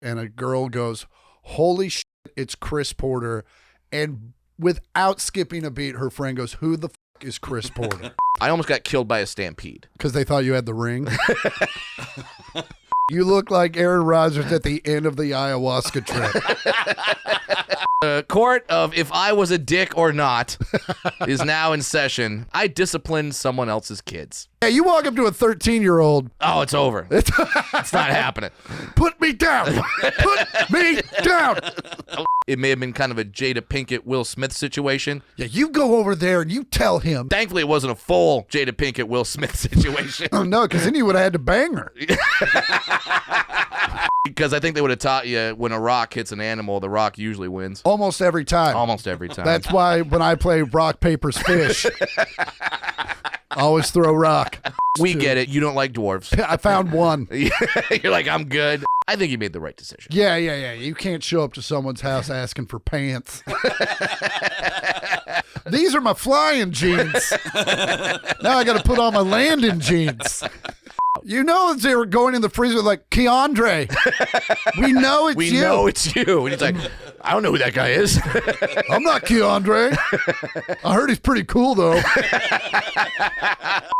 and a girl goes, "Holy shit, it's Chris Porter." And without skipping a beat, her friend goes, "Who the fuck is Chris Porter?" I almost got killed by a stampede. Because they thought you had the ring. You look like Aaron Rodgers at the end of the ayahuasca trip. The court of if I was a dick or not is now in session. I disciplined someone else's kids. Yeah, you walk up to a 13-year-old. Oh, it's over. It's not happening. Put me down. Put me down. It may have been kind of a Jada Pinkett, Will Smith situation. Yeah, you go over there and you tell him. Thankfully, it wasn't a full Jada Pinkett, Will Smith situation. Oh, no, because then you would have had to bang her. Because I think they would have taught you when a rock hits an animal, the rock usually wins. Almost every time. Almost every time. That's why when I play rock, paper, fish, always throw rock. We get it. You don't like dwarves. I found one. You're like, I'm good. I think you made the right decision. Yeah. You can't show up to someone's house asking for pants. These are my flying jeans. Now I got to put on my landing jeans. You know, they were going in the freezer like, Keandre, we know it's you. We know it's you. And he's like, I don't know who that guy is. I'm not Keandre. I heard he's pretty cool, though.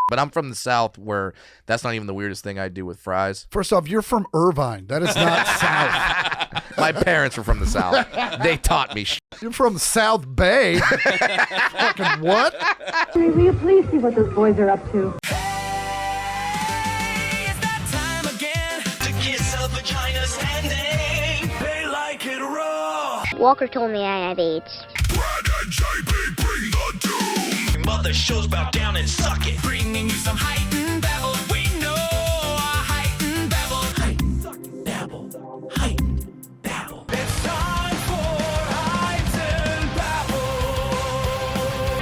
But I'm from the South where that's not even the weirdest thing I do with fries. First off, you're from Irvine. That is not South. My parents were from the South. They taught me You're from South Bay. Fucking what? Will you please see what those boys are up to? Walker told me I had AIDS. Brad and JB bring the doom. Mother shows bow down and suck it. Bringing you some heightened babble. We know a heightened babble. Heightened babble. Heightened babble. It's time for heightened babble.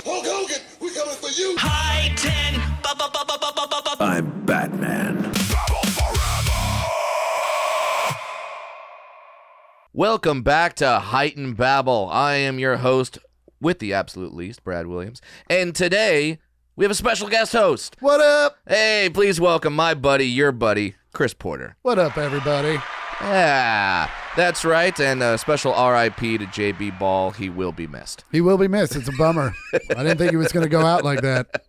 Hulk Hogan, we coming for you. Heightened babble. I'm Batman. Babble forever. Welcome back to Heightened Babble. I am your host with the absolute least, Brad Williams. And today, we have a special guest host. What up? Hey, please welcome my buddy, your buddy, Chris Porter. What up, everybody? Yeah, that's right. And a special R.I.P. to J.B. Ball. He will be missed. He will be missed. It's a bummer. I didn't think he was going to go out like that.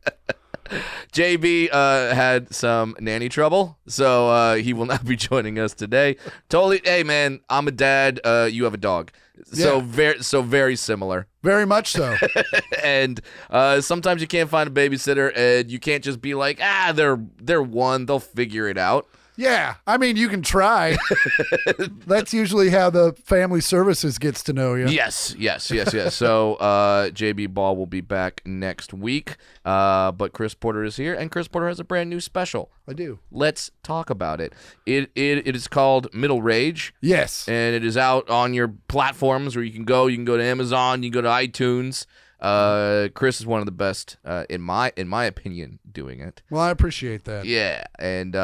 JB had some nanny trouble, so he will not be joining us today. Totally. Hey, man, I'm a dad. You have a dog. So very similar. Very much so. And sometimes you can't find a babysitter, and you can't just be like, they're one. They'll figure it out. Yeah, I mean, you can try. That's usually how the family services gets to know you. Yes. So JB Ball will be back next week, but Chris Porter is here, and Chris Porter has a brand new special. I do. Let's talk about it. It is called Middle Rage. Yes. And it is out on your platforms where you can go. You can go to Amazon. You can go to iTunes. Chris is one of the best, in my opinion, doing it. Well, I appreciate that. Yeah, and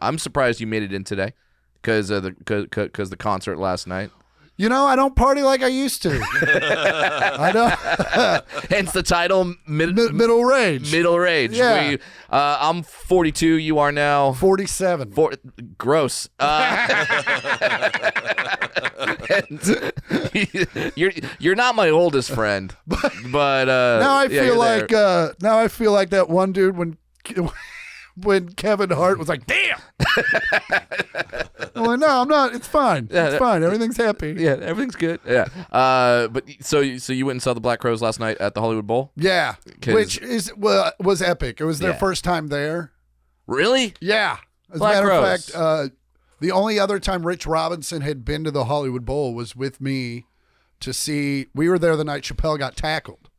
I'm surprised you made it in today because the concert last night. You know, I don't party like I used to. I don't. Hence the title, Middle Rage. Middle Rage. Yeah. I'm 42. You are now 47. Gross. You're not my oldest friend, but now I feel like that one dude when Kevin Hart was like, "Damn." Well, no, I'm not. It's fine. It's fine. Everything's happy. Yeah, everything's good. Yeah. But so you went and saw the Black Crowes last night at the Hollywood Bowl? Yeah, which was epic. It was their first time there. Really? Yeah. As Black a matter Crowes. of fact, the only other time Rich Robinson had been to the Hollywood Bowl was with me to see. We were there the night Chappelle got tackled.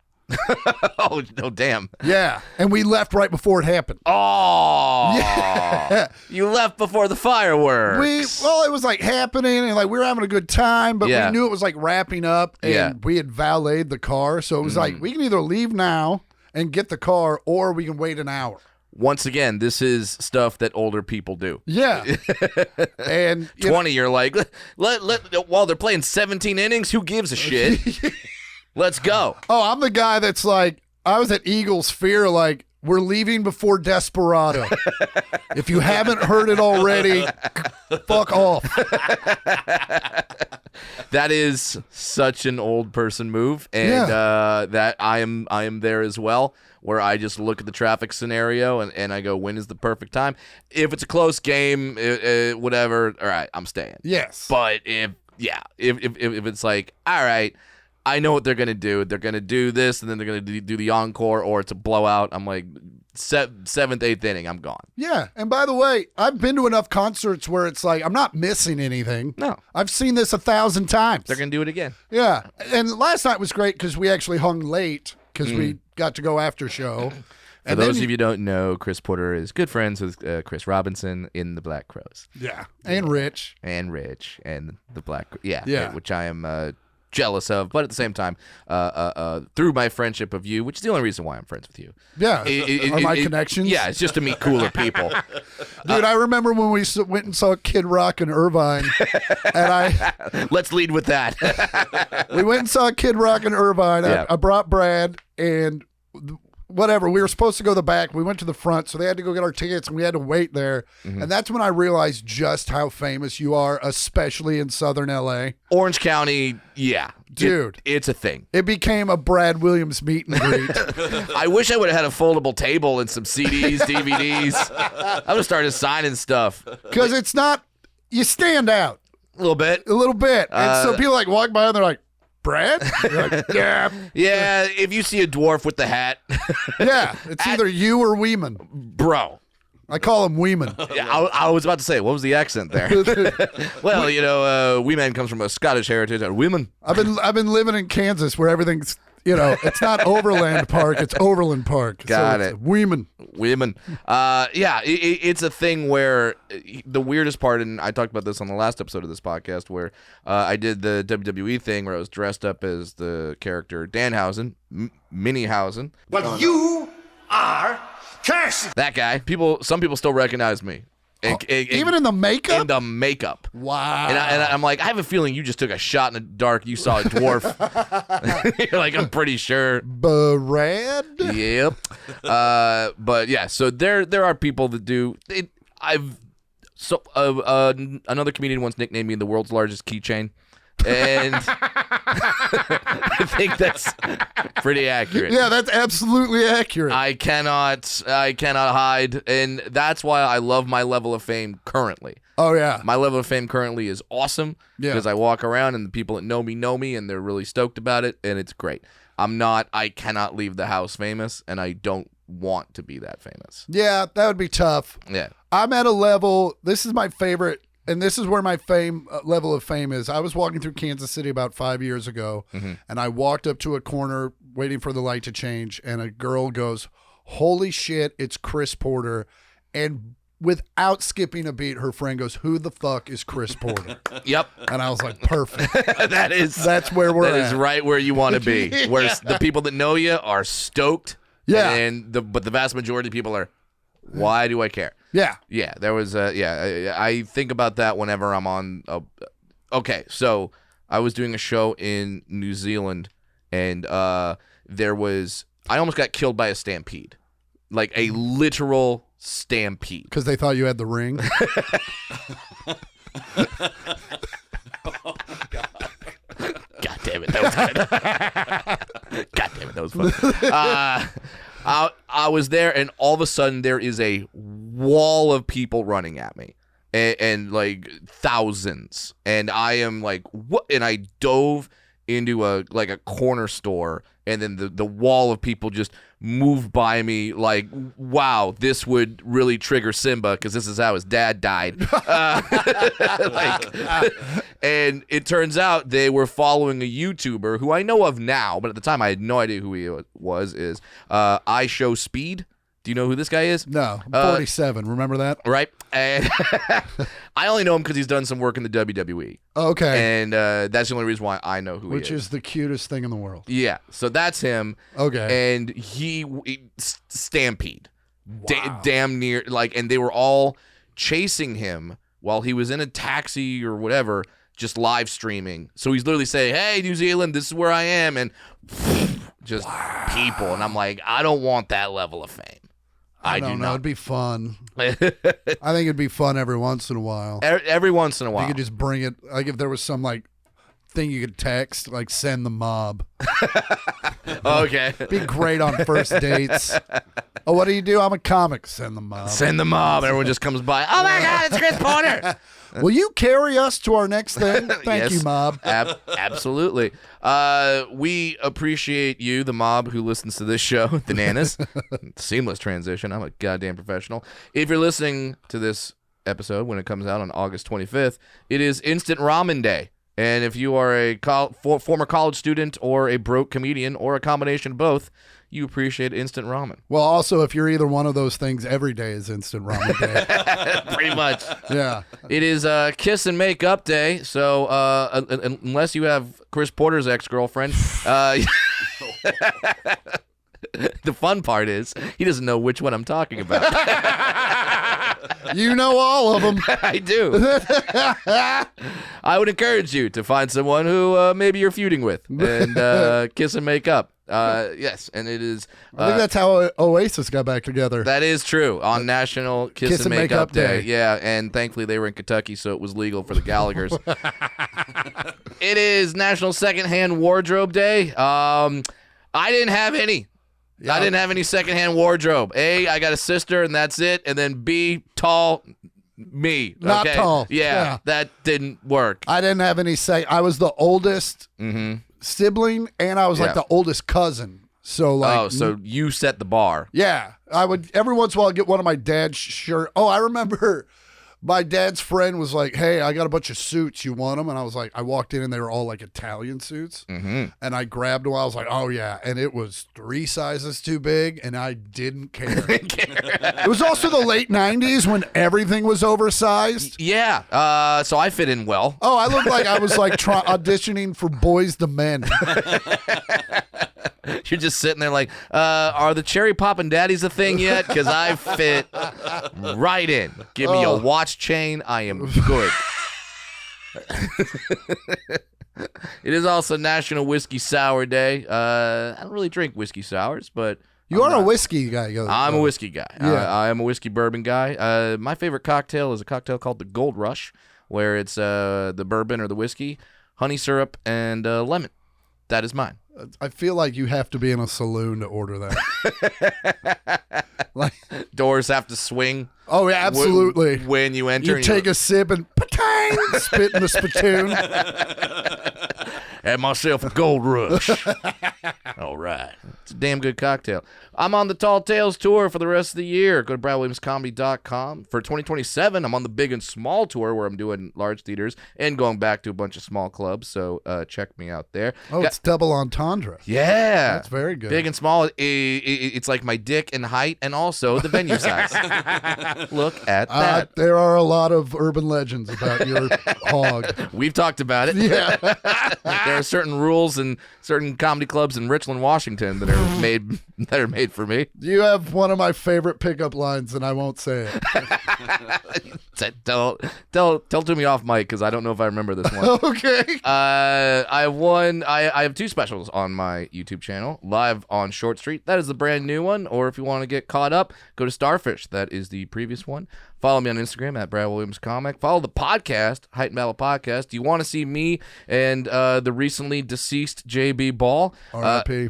Oh, no, damn. Yeah, and we left right before it happened. Oh, yeah. You left before the fireworks. It was like happening, and like we were having a good time, but we knew it was like wrapping up, and we had valeted the car, so it was like we can either leave now and get the car, or we can wait an hour. Once again, this is stuff that older people do. Yeah. And 20, you're like, while they're playing 17 innings, who gives a shit? Let's go. Oh, I'm the guy that's like, I was at Eagles Fear, like, We're leaving before Desperado. If you haven't heard it already, fuck off. That is such an old person move, and that I am there as well, where I just look at the traffic scenario and I go, when is the perfect time? If it's a close game, whatever, all right, I'm staying. Yes. But if it's like, all right, I know what they're going to do. They're going to do this, and then they're going to do the encore, or it's a blowout. I'm like, 7th, 8th inning, I'm gone. Yeah, and by the way, I've been to enough concerts where it's like, I'm not missing anything. No. I've seen this 1,000 times. They're going to do it again. Yeah, and last night was great because we actually hung late because we got to go after show. For those of you who don't know, Chris Porter is good friends with Chris Robinson in the Black Crowes. Yeah, and Rich. And the Black, which I am jealous of, but at the same time, through my friendship of you, which is the only reason why I'm friends with you. Yeah, are my connections? Yeah, it's just to meet cooler people. Dude, I remember when we went and saw Kid Rock in Irvine, and let's lead with that. We went and saw Kid Rock in Irvine. Yeah. I brought Brad and whatever. We were supposed to go the back. We went to the front, so they had to go get our tickets, and we had to wait there. Mm-hmm. And that's when I realized just how famous you are, especially in Southern LA. Orange County, yeah. Dude. It's a thing. It became a Brad Williams meet and greet. I wish I would have had a foldable table and some CDs, DVDs. I would have started signing stuff. Because it's not, you stand out. A little bit. And so people like walk by and they're like, Brad? You're like, yeah. Yeah, if you see a dwarf with the hat. Yeah, it's either you or Weeman. Bro. I call him Weeman. Yeah, I was about to say, what was the accent there? Well, Weeman comes from a Scottish heritage. Weeman. I've been living in Kansas where everything's, it's not Overland Park, it's Overland Park. Got it. Weeman. It's a thing where the weirdest part, and I talked about this on the last episode of this podcast, where I did the WWE thing where I was dressed up as the character Danhausen, Mini Hausen. But you are cursed. That guy. Some people still recognize me. Even in the makeup? In the makeup. Wow. And I'm like, I have a feeling you just took a shot in the dark. You saw a dwarf. You're like, I'm pretty sure. Brad? Yep. But yeah, so there are people that do it. Another comedian once nicknamed me the world's largest keychain. And I think that's pretty accurate. Yeah, that's absolutely accurate. I cannot hide, and that's why I love my level of fame currently. Oh yeah, my level of fame currently is awesome because I walk around and the people that know me, and they're really stoked about it, and it's great. I cannot leave the house famous, and I don't want to be that famous. Yeah, that would be tough. Yeah, I'm at a level. This is my favorite. And this is where my level of fame is. I was walking through Kansas City about 5 years ago, and I walked up to a corner waiting for the light to change, and a girl goes, "Holy shit, it's Chris Porter." And without skipping a beat, her friend goes, "Who the fuck is Chris Porter?" Yep. And I was like, perfect. That's where we're at. That is right where you want to be. Yeah. Where the people that know you are stoked. Yeah. But the vast majority of people are, why do I care? Yeah. Yeah, there was I think about that whenever I'm on okay, so I was doing a show in New Zealand, and I almost got killed by a stampede. Like a literal stampede. Because they thought you had the ring? Oh my God. God damn it, that was good. God damn it, that was fun. I was there, and all of a sudden there is a wall of people running at me, and like thousands, and I am like, what? And I dove into a corner store, and then the wall of people just moved by me like, wow, this would really trigger Simba because this is how his dad died. And it turns out they were following a YouTuber who I know of now, but at the time I had no idea who he was. I Show Speed. Do you know who this guy is? No, I'm 47. Remember that? Right. And I only know him because he's done some work in the WWE. Okay. And that's the only reason why I know who he is. Which is the cutest thing in the world. Yeah. So that's him. Okay. And he stampede. Wow. Damn near. And they were all chasing him while he was in a taxi or whatever, just live streaming. So he's literally saying, "Hey, New Zealand, this is where I am." And just people. And I'm like, I don't want that level of fame. I don't know. It'd be fun. I think it'd be fun every once in a while. Every once in a while. You could just bring it. Like if there was some like thing you could text, like send the mob. Okay. Be great on first dates. Oh, what do you do? I'm a comic. Send the mob. Send the mob. Everyone just comes by. Oh my God, it's Chris Porter. Will you carry us to our next thing? Thank you, mob. Absolutely. We appreciate you, the mob who listens to this show, the Nanas. Seamless transition. I'm a goddamn professional. If you're listening to this episode when it comes out on August 25th, it is Instant Ramen Day. And if you are a former college student or a broke comedian or a combination of both, you appreciate instant ramen. Well, also, if you're either one of those things, every day is instant ramen day. Pretty much. Yeah. It is kiss and make up day. So unless you have Chris Porter's ex-girlfriend, the fun part is he doesn't know which one I'm talking about. You know all of them. I do. I would encourage you to find someone who maybe you're feuding with and kiss and make up. Yes, and it is. I think that's how Oasis got back together. That is true on National Kiss and Make Up Day. Yeah, and thankfully they were in Kentucky, so it was legal for the Gallaghers. It is National Secondhand Wardrobe Day. I didn't have any. I didn't have any secondhand wardrobe. A, I got a sister, and that's it. And then B, tall me. Not okay? tall. Yeah, that didn't work. I didn't have any I was the oldest sibling, and I was like the oldest cousin. So like, so you set the bar. Yeah, I would every once in a while get one of my dad's shirt. Oh, I remember my dad's friend was like, "Hey, I got a bunch of suits. You want them?" And I was like, I walked in and they were all like Italian suits, and I grabbed one. I was like, "Oh yeah," and it was 3 sizes too big, and I didn't care. It was also the late '90s when everything was oversized. Yeah, so I fit in well. Oh, I looked like I was like auditioning for Boys to Men. You're just sitting there like, are the cherry poppin' daddies a thing yet? Because I fit right in. Give me a watch chain. I am good. It is also National Whiskey Sour Day. I don't really drink whiskey sours, but you are a whiskey guy. I'm a whiskey guy. Yeah. I am a whiskey bourbon guy. My favorite cocktail is a cocktail called the Gold Rush, where it's the bourbon or the whiskey, honey syrup, and lemon. That is mine. I feel like you have to be in a saloon to order that. Like doors have to swing. Oh yeah, absolutely. When you enter, you take a sip and patang, spit in the spittoon. Had myself a Gold Rush. All right. It's a damn good cocktail. I'm on the Tall Tales tour for the rest of the year. Go to BradWilliamsComedy.com. For 2027, I'm on the Big and Small tour where I'm doing large theaters and going back to a bunch of small clubs. So check me out there. Oh, it's double entendre. Yeah. That's very good. Big and small. It's like my dick and height and also the venue size. Look at that. There are a lot of urban legends about your hog. We've talked about it. Yeah. There are certain rules in certain comedy clubs in Richland, Washington that are made for me. You have one of my favorite pickup lines, and I won't say it. Tell to me off mic because I don't know if I remember this one. Okay. I have 2 specials on my YouTube channel. Live on Short Street. That is the brand new one. Or if you want to get caught up, go to Starfish. That is the previous one. Follow me on Instagram at Brad Williams Comic. Follow the podcast, Heightened Babble Podcast. Do you want to see me and the recently deceased JB Ball? R.I.P.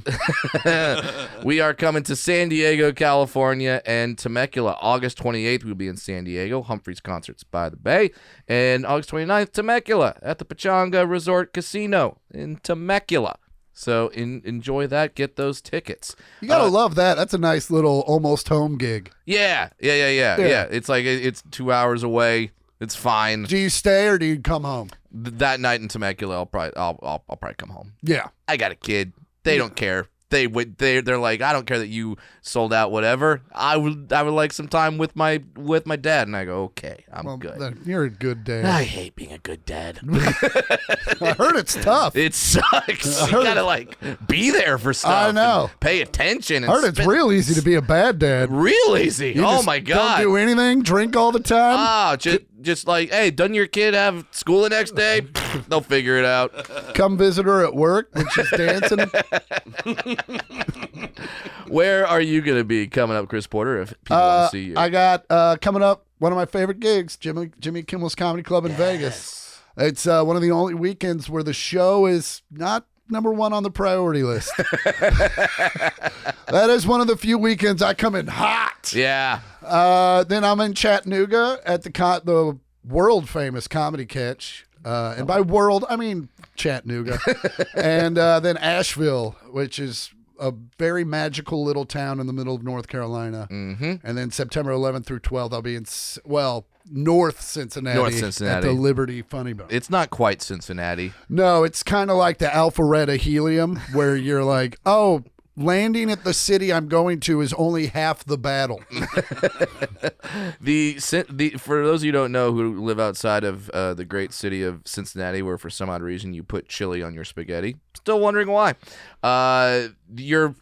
We are coming to San Diego, California, and Temecula. August 28th, we'll be in San Diego. Humphreys Concerts by the Bay. And August 29th, Temecula at the Pachanga Resort Casino in Temecula. So enjoy that. Get those tickets. You gotta love that. That's a nice little almost home gig. Yeah. It's like it's 2 hours away. It's fine. Do you stay or do you come home? That night in Temecula, I'll probably come home. Yeah. I got a kid. They don't care. They're like, I don't care that you sold out whatever. I would like some time with my dad, and I go, okay, I'm good. Then you're a good dad. I hate being a good dad. I heard it's tough. It sucks. You gotta like be there for stuff. I know. Pay attention. I heard it's real easy to be a bad dad. Real easy. You oh just my god. Don't do anything. Drink all the time. just like, hey, doesn't your kid have school the next day? They'll figure it out. Come visit her at work when she's dancing. Where are you going to be coming up, Chris Porter, if people want to see you? I got coming up one of my favorite gigs, Jimmy Kimmel's Comedy Club in Vegas. It's one of the only weekends where the show is not number one on the priority list. That is one of the few weekends I come in hot. Yeah. Then I'm in Chattanooga at the world famous Comedy Catch. And by world, I mean Chattanooga. And then Asheville, which is a very magical little town in the middle of North Carolina. Mm-hmm. And then September 11th through 12th, I'll be in, North Cincinnati at the Liberty Funny Bone. It's not quite Cincinnati. No, it's kind of like the Alpharetta Helium, where you're like, oh, landing at the city I'm going to is only half the battle. For those of you who don't know who live outside of the great city of Cincinnati, where for some odd reason you put chili on your spaghetti, still wondering why. Your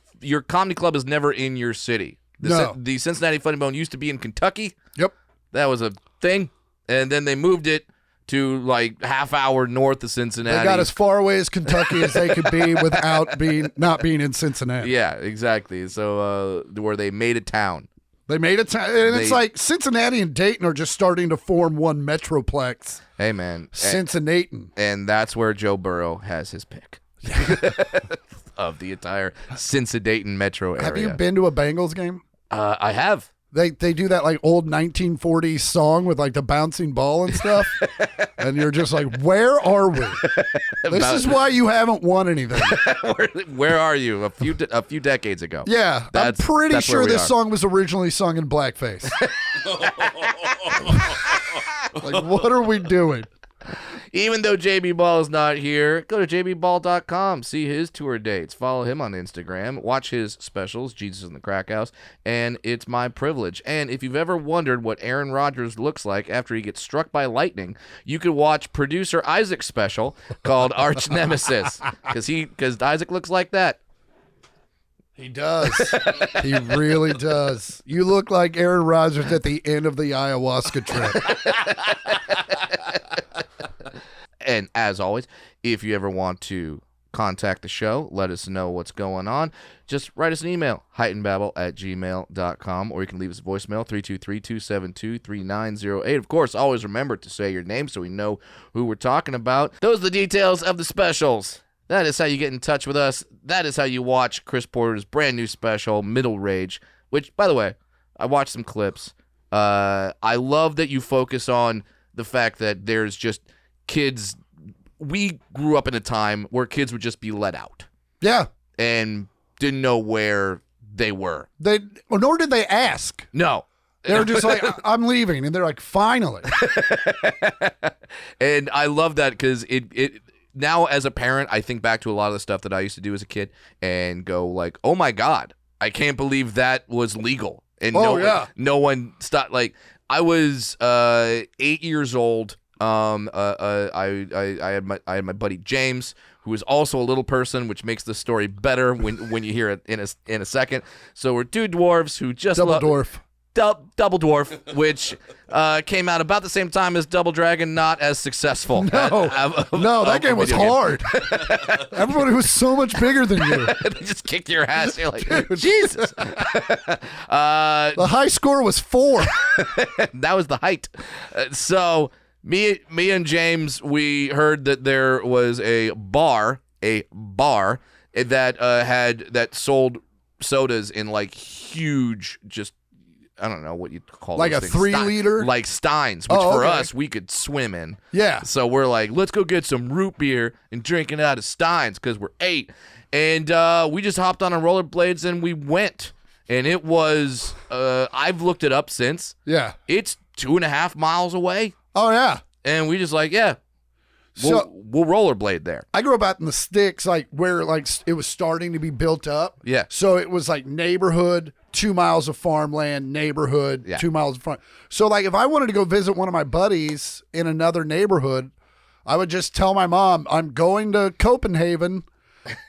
comedy club is never in your city. The Cincinnati Funny Bone used to be in Kentucky. Yep. That was a thing. And then they moved it to like half hour north of Cincinnati. They got as far away as Kentucky as they could be without not being in Cincinnati. Yeah, exactly. So where they made a town. They made a town. And it's like Cincinnati and Dayton are just starting to form one metroplex. Hey, man. Cincinnati. And that's where Joe Burrow has his pick. Of the entire Cincinnati metro area. Have you been to a Bengals game? I have. They do that like old 1940s song with like the bouncing ball and stuff. And you're just like, where are we? This is why you haven't won anything. Where are you? A few decades ago. Yeah. I'm pretty sure this song was originally sung in blackface. Like, what are we doing? Even though JB Ball is not here, go to jbball.com, see his tour dates, follow him on Instagram, watch his specials, Jesus in the Crack House, and It's My Privilege. And if you've ever wondered what Aaron Rodgers looks like after he gets struck by lightning, you could watch producer Isaac's special called Arch Nemesis, because Isaac looks like that. He does. He really does. You look like Aaron Rodgers at the end of the ayahuasca trip. And as always, if you ever want to contact the show, let us know what's going on, just write us an email, heightedbabble@gmail.com, or you can leave us a voicemail, 323-272-3908. Of course, always remember to say your name so we know who we're talking about. Those are the details of the specials. That is how you get in touch with us. That is how you watch Chris Porter's brand new special, Middle Rage, which, by the way, I watched some clips. I love that you focus on the fact that there's just kids. We grew up in a time where kids would just be let out. Yeah. And didn't know where they were. Nor did they ask. No. They were just like, I'm leaving. And they're like, finally. And I love that because it now as a parent, I think back to a lot of the stuff that I used to do as a kid and go like, oh my God, I can't believe that was legal. And no one stopped. Like, I was 8 years old. I had my buddy James, who is also a little person, which makes the story better when you hear it in a second. So we're two dwarves who just Double Dwarf, which came out about the same time as Double Dragon, not as successful. No, that game was hard. Everybody was so much bigger than you. They just kicked your ass. You're like, Jesus. The high score was 4. That was the height. So me and James, we heard that there was a bar that sold sodas in like huge, just I don't know what you'd call like those a things. 3 liter, like Steins, which for us we could swim in. Yeah. So we're like, let's go get some root beer and drink it out of Steins because we're 8, and we just hopped on our rollerblades and we went, and it was I've looked it up since. Yeah. It's 2.5 miles away. Oh yeah. And we just like, yeah. We'll rollerblade there. I grew up out in the sticks, like where like it was starting to be built up. Yeah. So it was like neighborhood, 2 miles of farmland, neighborhood, 2 miles of farm. So like if I wanted to go visit one of my buddies in another neighborhood, I would just tell my mom I'm going to Copenhagen,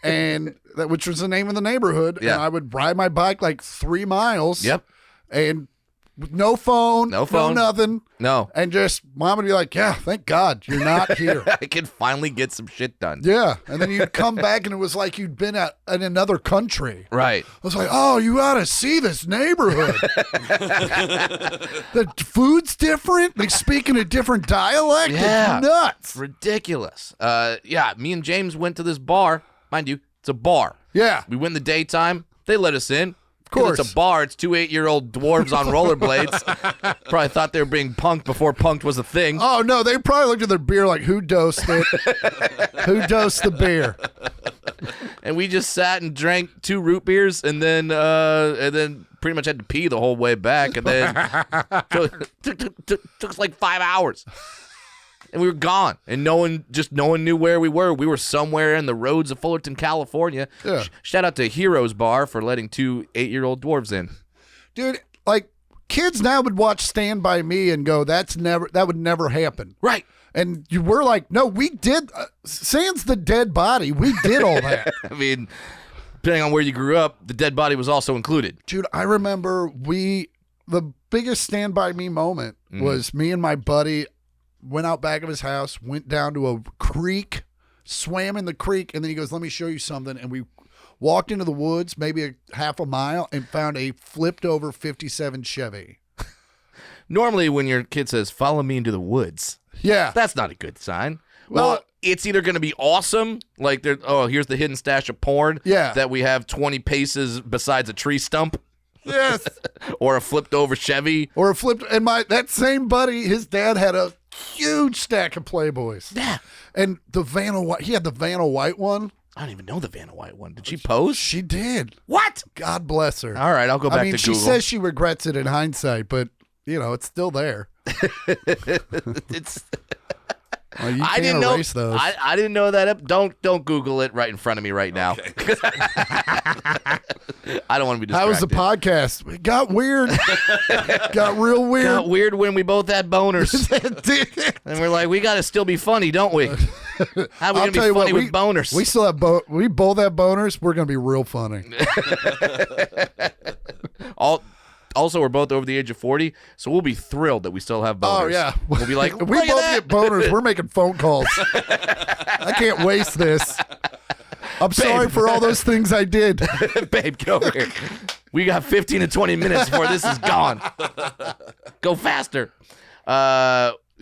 and which was the name of the neighborhood, and I would ride my bike like 3 miles. Yep. And No phone. No phone. No nothing. No. And just mom would be like, yeah, thank God you're not here. I can finally get some shit done. Yeah. And then you'd come back and it was like you'd been in another country. Right. I was like, oh, you ought to see this neighborhood. The food's different. They speak in a different dialect. Yeah. It's nuts. Ridiculous. Yeah, me and James went to this bar. Mind you, it's a bar. Yeah. We went in the daytime. They let us in. Of course. It's a bar. It's 2 8-year-old dwarves on rollerblades. Probably thought they were being punked before punked was a thing. Oh, no. They probably looked at their beer like, who dosed it? Who dosed the beer? And we just sat and drank 2 root beers and then pretty much had to pee the whole way back. And then took us like 5 hours. And we were gone, and no one knew where we were. We were somewhere in the roads of Fullerton, California. Yeah. Shout out to Heroes Bar for letting 2 8-year-old dwarves in. Dude, like, kids now would watch Stand By Me and go, that would never happen. Right. And you were like, no, we did. Sans the dead body, we did all that. I mean, depending on where you grew up, the dead body was also included. Dude, I remember the biggest Stand By Me moment was me and my buddy went out back of his house, went down to a creek, swam in the creek, and then he goes, let me show you something. And we walked into the woods, maybe a half a mile, and found a flipped over 57 Chevy. Normally, when your kid says, follow me into the woods, Yeah. that's not a good sign. Well, it's either going to be awesome, like, here's the hidden stash of porn Yeah. that we have 20 paces besides a tree stump. Yes. Or a flipped over Chevy. Or a flipped, and that same buddy, his dad had a huge stack of Playboys. Yeah. And the Vanna White, he had the Vanna White one. I don't even know the Vanna White one. Did she pose? She did. What? God bless her. All right, I'll go back to she Google. says she regrets it in hindsight, but, it's still there. It's. Well, you I can't didn't know. erase those. I didn't know that. Don't Google it right in front of me right now. Okay. I don't want to be distracted. How was the podcast? It got weird. Got real weird. Got weird when we both had boners, and we're like, we got to still be funny, don't we? How are we I'll gonna be tell you funny what, with boners? We still have we both have boners. We're gonna be real funny. Also, we're both over the age of 40, so we'll be thrilled that we still have boners. Oh yeah, We'll be like, we both "Look at get boners. We're making phone calls. I can't waste this. I'm sorry for all those things I did. that." Babe, get over here. We got 15 to 20 minutes before this is gone. Go faster.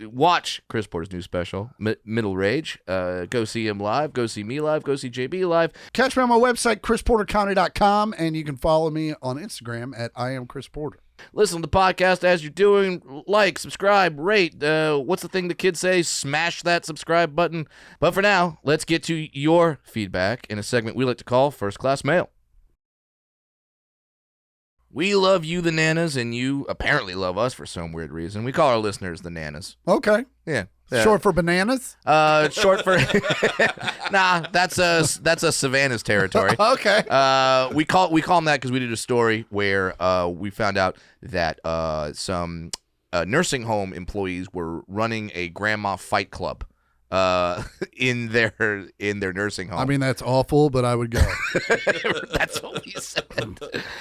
Watch Chris Porter's new special, Middle Rage. Go see him live. Go see me live. Go see JB live. Catch me on my website, chrisportercomedy.com, and you can follow me on Instagram at I am Chris Porter. Listen to the podcast as you're doing. Like, subscribe, rate. What's the thing the kids say? Smash that subscribe button. But for now, let's get to your feedback in a segment we like to call First Class Mail. We love you, the Nanas, and you apparently love us for some weird reason. We call our listeners the Nanas. Okay. Yeah. Short for bananas? Short for nah. That's a Savannah's territory. Okay. We call them that because we did a story where we found out that some nursing home employees were running a grandma fight club in their nursing home. I mean, that's awful, but I would go. That's what we said.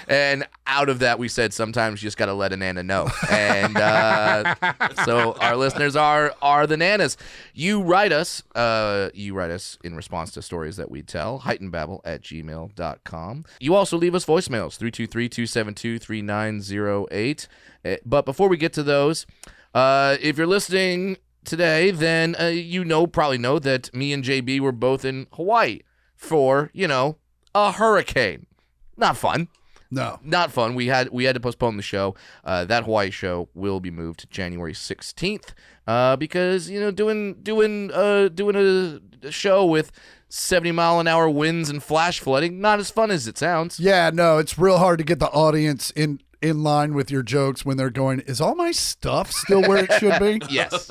And out of that, we said sometimes you just got to let a Nana know. And so our listeners are the Nanas. You write us in response to stories that we tell, heightenedbabble@gmail.com. You also leave us voicemails, 323-272-3908. But before we get to those, if you're listening today, then probably know that me and JB were both in Hawaii for, a hurricane. Not fun. No. Not fun. We had to postpone the show. That Hawaii show will be moved to January 16th because, doing a show with 70-mile-an-hour winds and flash flooding, not as fun as it sounds. Yeah, no, it's real hard to get the audience in line with your jokes when they're going, is all my stuff still where it should be? Yes.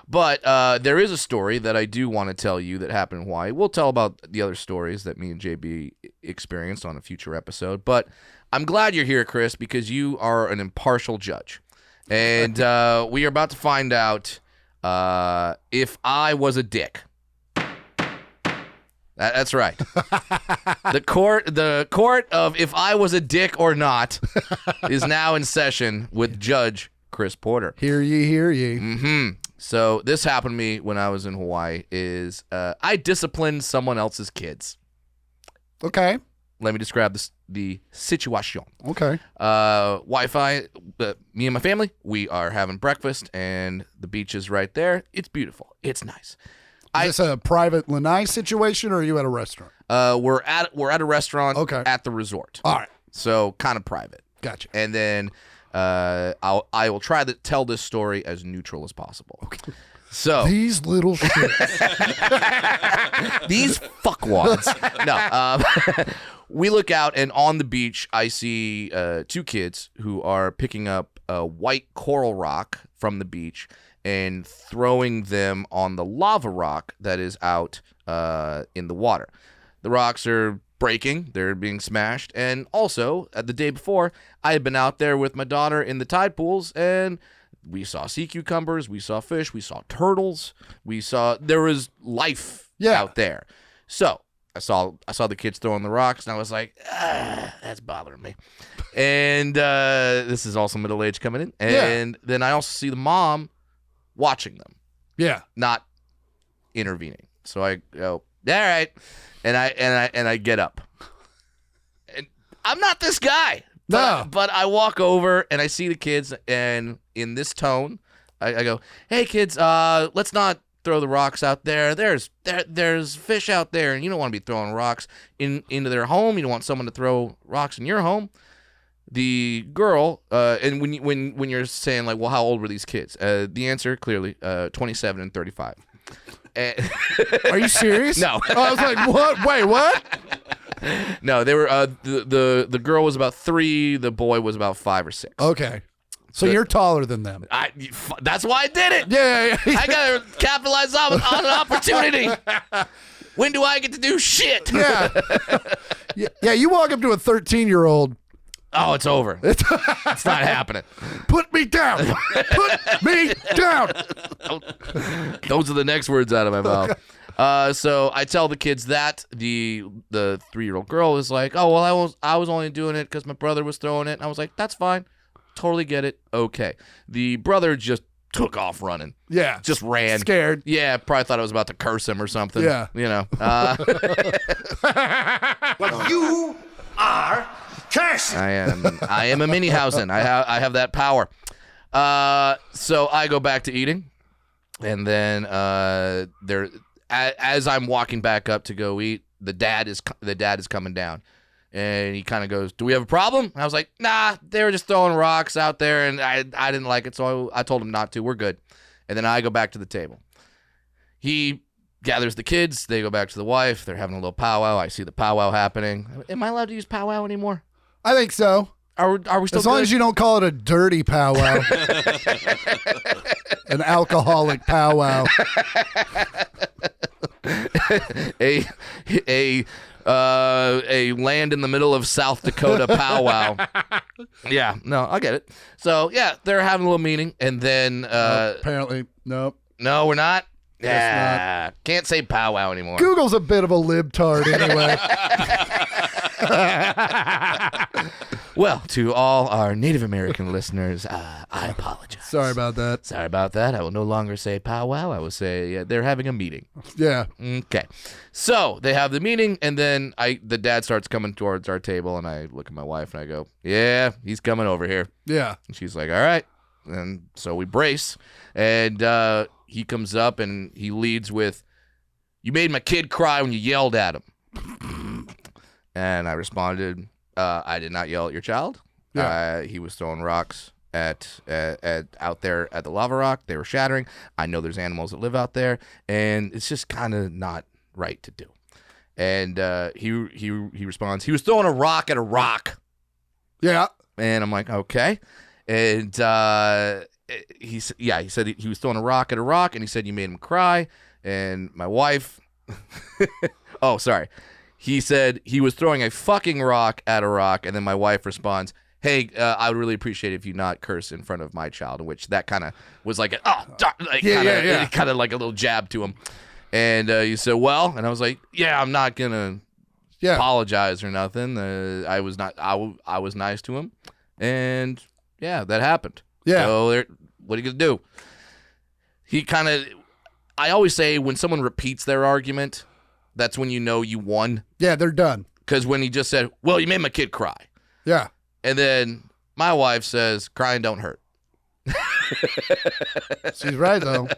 But there is a story that I do want to tell you that happened in Hawaii. We'll tell about the other stories that me and JB experienced on a future episode. But I'm glad you're here, Chris, because you are an impartial judge. And we are about to find out if I was a dick. That's right. The court of if I was a dick or not is now in session with Judge Chris Porter. Hear ye, hear ye. Mm-hmm. So this happened to me when I was in Hawaii. I disciplined someone else's kids. Okay. Let me describe the situation. Okay. Wi-Fi. Me and my family, we are having breakfast, and the beach is right there. It's beautiful. It's nice. Is this a private lanai situation, or are you at a restaurant? We're at a restaurant. Okay. At the resort. All right. So kind of private. Gotcha. And then I will try to tell this story as neutral as possible. Okay. So these little shits. These fuckwads. No. We look out, and on the beach, I see 2 kids who are picking up a white coral rock from the beach and throwing them on the lava rock that is out in the water. The rocks are breaking. They're being smashed. And also, the day before, I had been out there with my daughter in the tide pools, and we saw sea cucumbers, we saw fish, we saw turtles, there was life out there. So I saw the kids throwing the rocks, and I was like, that's bothering me. And this is also middle age coming in. And then I also see the mom watching them. Yeah. Not intervening. So I go, all right. And I get up. And I'm not this guy. No. But I walk over and I see the kids, and in this tone, I go, hey kids, let's not throw the rocks out there. There's fish out there, and you don't want to be throwing rocks into their home. You don't want someone to throw rocks in your home. The girl, and when you're saying like, well, how old were these kids? The answer clearly, 27 and 35. Are you serious? No. I was like, what? Wait, what? No, they were. The girl was about 3. The boy was about 5 or 6. Okay. So you're taller than them. That's why I did it. Yeah. I gotta capitalize on an opportunity. When do I get to do shit? Yeah. Yeah. You walk up to a 13-year-old. Oh, it's over. It's not happening. Put me down. Put me down. Those are the next words out of my mouth. So I tell the kids that the 3-year-old girl is like, oh well, I was only doing it because my brother was throwing it. And I was like, that's fine, totally get it. Okay. The brother just took off running. Yeah. Just ran. Scared. Yeah. Probably thought I was about to curse him or something. Yeah. You know. But you are cursed. I am a Mini Danhausen. I have that power. So I go back to eating, and then as I'm walking back up to go eat, the dad is coming down, and he kind of goes, "Do we have a problem?" And I was like, "Nah, they were just throwing rocks out there, and I didn't like it, so I told him not to. We're good." And then I go back to the table. He gathers the kids. They go back to the wife. They're having a little powwow. I see the powwow happening. Am I allowed to use powwow anymore? I think so. Are we still as long good? as you don't call it a dirty powwow, an alcoholic powwow, a land in the middle of South Dakota powwow. Yeah, no, I get it. So yeah, they're having a little meeting, and then apparently, nope. No, we're not. Yeah, can't say powwow anymore. Google's a bit of a libtard anyway. Well, to all our Native American listeners, I apologize. Sorry about that. Sorry about that. I will no longer say powwow. I will say they're having a meeting. Yeah. Okay. So they have the meeting, and then the dad starts coming towards our table, and I look at my wife, and I go, yeah, he's coming over here. Yeah. And she's like, all right. And so we brace, and he comes up, and he leads with, you made my kid cry when you yelled at him. And I responded, I did not yell at your child. Yeah. He was throwing rocks at out there at the lava rock. They were shattering. I know there's animals that live out there, and it's just kind of not right to do. And he responds, he was throwing a rock at a rock. Yeah. And I'm like, okay. And he said he was throwing a rock at a rock, and he said you made him cry. And my wife, oh, sorry. He said he was throwing a fucking rock at a rock, and then my wife responds, hey, I would really appreciate it if you not curse in front of my child, in which that kind of was like, kind of like a little jab to him. And he said, well, and I was like, yeah, I'm not going to apologize or nothing. I was nice to him. And yeah, that happened. Yeah. So what are you going to do? He kind of, I always say when someone repeats their argument, that's when you know you won. Yeah, they're done. Because when he just said, well, you made my kid cry. Yeah. And then my wife says, crying don't hurt. She's right, though.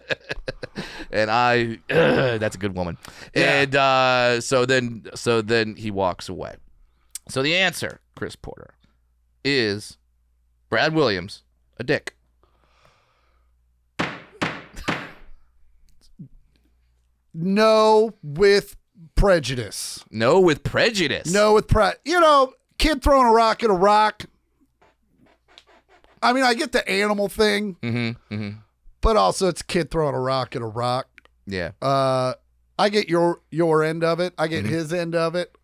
And that's a good woman. Yeah. And so then he walks away. So the answer, Chris Porter, is Brad Williams, a dick. No with prejudice. No with prejudice. No with kid throwing a rock at a rock. I mean, I get the animal thing, but also it's kid throwing a rock at a rock. Yeah. I get your end of it. I get his end of it.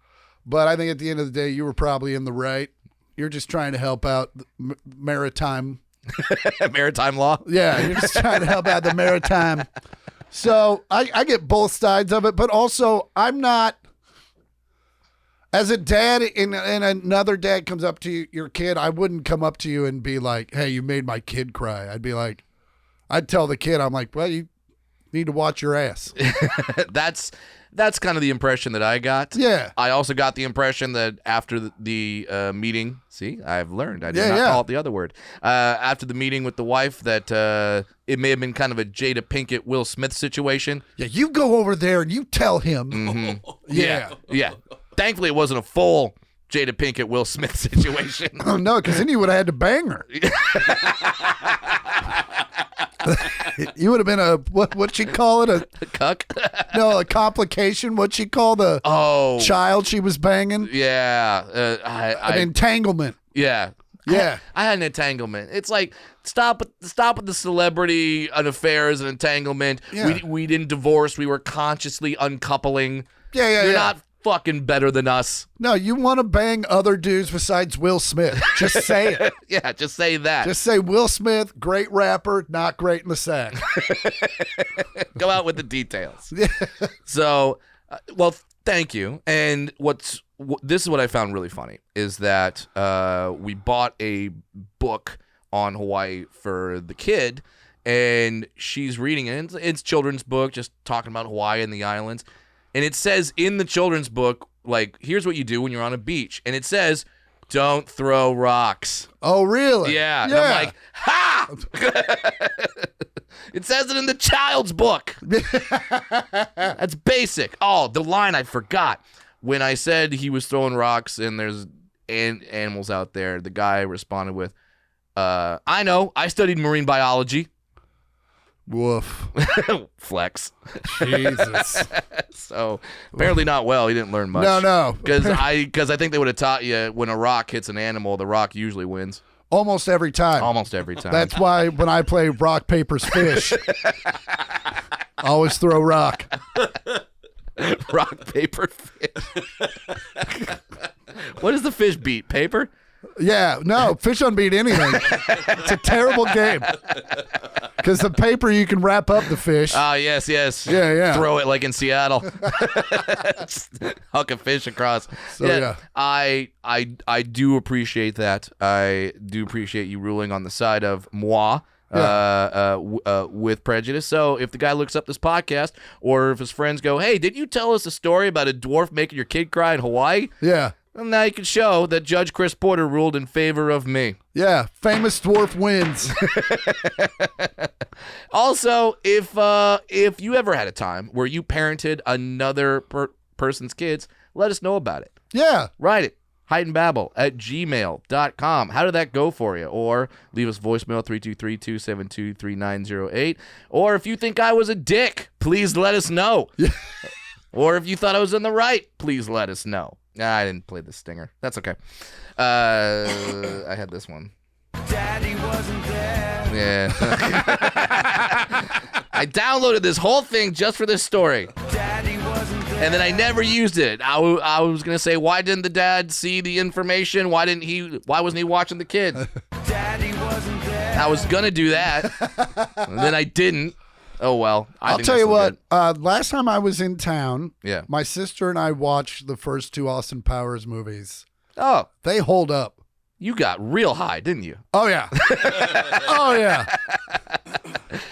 But I think at the end of the day, you were probably in the right. You're just trying to help out the maritime. Maritime law? Yeah, you're just trying to help out the maritime. So I get both sides of it, but also I'm not. As a dad and another dad comes up to your kid, I wouldn't come up to you and be like, hey, you made my kid cry. I'd be like, I'd tell the kid, I'm like, well, you need to watch your ass. That's kind of the impression that I got. Yeah. I also got the impression that after the meeting, see, I've learned. I did not call it the other word. After the meeting with the wife, that it may have been kind of a Jada Pinkett, Will Smith situation. Yeah, you go over there and you tell him. Yeah. Thankfully, it wasn't a full Jada Pinkett, Will Smith situation. Oh, no, because then you would have had to bang her. You would have been what'd she call it? A cuck? No, a complication. What'd she call the child she was banging? Yeah. An entanglement. Yeah. Yeah. I had an entanglement. It's like, stop with the celebrity affairs and entanglement. Yeah. We didn't divorce. We were consciously uncoupling. Yeah. You're not fucking better than us. No, you want to bang other dudes besides Will Smith. Just say it. Yeah, just say that. Just say Will Smith, great rapper, not great in the sack. Go out with the details. So, well, thank you. And this is what I found really funny is that we bought a book on Hawaii for the kid, and she's reading it. It's a children's book, just talking about Hawaii and the islands. And it says in the children's book, like, here's what you do when you're on a beach. And it says, don't throw rocks. Oh, really? Yeah. And I'm like, ha! It says it in the child's book. That's basic. Oh, the line I forgot. When I said he was throwing rocks and there's animals out there, the guy responded with, I know. I studied marine biology. Woof. Flex. Jesus. So apparently not well. He didn't learn much. No. Because I think they would have taught you when a rock hits an animal, the rock usually wins. Almost every time. Almost every time. That's why when I play rock, paper, fish, always throw rock. Rock, paper, fish. What does the fish beat? Paper? Yeah, no, fish don't beat anything. It's a terrible game. Because the paper, you can wrap up the fish. Ah, yes. Yeah. Throw it like in Seattle. Just huck a fish across. So, yeah. I do appreciate that. I do appreciate you ruling on the side of moi. With prejudice. So if the guy looks up this podcast, or if his friends go, hey, did you tell us a story about a dwarf making your kid cry in Hawaii? Yeah. Well, now you can show that Judge Chris Porter ruled in favor of me. Yeah, famous dwarf wins. Also, if you ever had a time where you parented another person's kids, let us know about it. Yeah. Write it. Heightened Babble at gmail.com. How did that go for you? Or leave us voicemail 323-272-3908. Or if you think I was a dick, please let us know. Yeah. Or if you thought I was in the right, please let us know. I didn't play the stinger. That's okay. I had this one. Daddy wasn't there. Yeah. I downloaded this whole thing just for this story. Daddy wasn't there. And then I never used it. I was going to say, why didn't the dad see the information? Why wasn't he watching the kid? Daddy wasn't there. I was going to do that. And then I didn't. Oh, well. I'll tell you what. Last time I was in town, Yeah. my sister and I watched the first 2 Austin Powers movies. Oh, They hold up. you got real high, didn't you? Oh, yeah. Oh, yeah.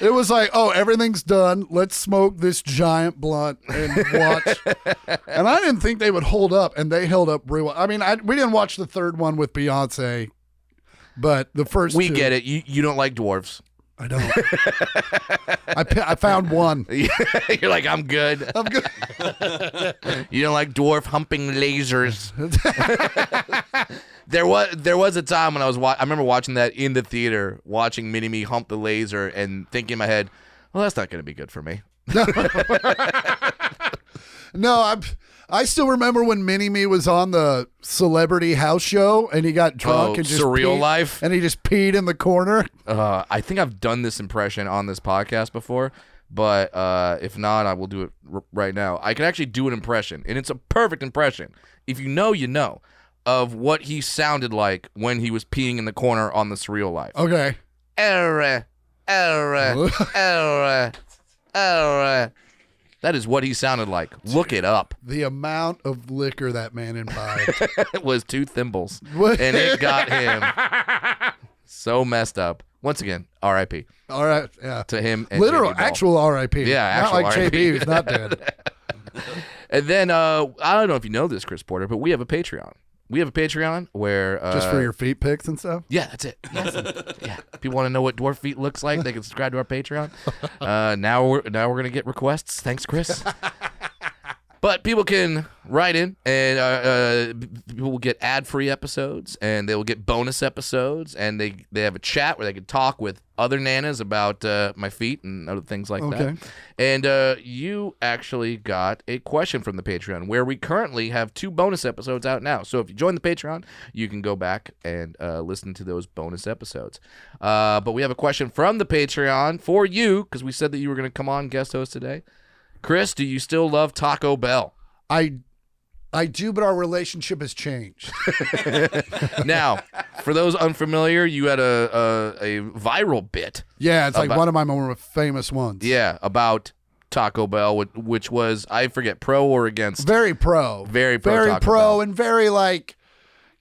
It was like, oh, everything's done. Let's smoke this giant blunt and watch. And I didn't think they would hold up, and they held up real well. I mean, we didn't watch the third one with Beyonce, but the first We two, get it. You don't like dwarves. I don't. I found one. You're like, I'm good. I'm good. You don't like dwarf humping lasers. There was a time when I remember watching that in the theater, watching Mini-Me hump the laser and thinking in my head, well, that's not going to be good for me. No, I still remember when Mini-Me was on the Celebrity House Show and he got drunk and just Surreal peed, Life. and he just peed in the corner. I think I've done this impression on this podcast before, but if not, I will do it right now. I can actually do an impression, and it's a perfect impression. If you know, you know, of what he sounded like when he was peeing in the corner on the Surreal Life. Okay. That is what he sounded like. Look it up. The amount of liquor that man imbibed. It was 2 thimbles, What? and it got him so messed up. Once again, R.I.P. All right. Yeah. to him. And Literal, JB Ball. actual R.I.P. Yeah, Not actual like R.I.P. JB, who's not dead. And then I don't know if you know this, Chris Porter, but we have a Patreon. We have a Patreon where Just for your feet pics and stuff? yeah, that's it. Yes. Yeah. If people want to know what dwarf feet looks like, they can subscribe to our Patreon. Now we're gonna get requests. Thanks, Chris. But people can write in, and people will get ad-free episodes, and they will get bonus episodes, and they have a chat where they can talk with other nanas about my feet and other things like that. And you actually got a question from the Patreon, where we currently have 2 bonus episodes out now. So if you join the Patreon, you can go back and listen to those bonus episodes. But we have a question from the Patreon for you, because we said that you were going to come on guest host today. Chris, do you still love Taco Bell? I do, but our relationship has changed. Now, for those unfamiliar, you had a viral bit. Yeah, it's like one of my more famous ones. Yeah, about Taco Bell, which was, I forget, pro or against? Very pro. Very pro Very Taco pro Bell. and very like,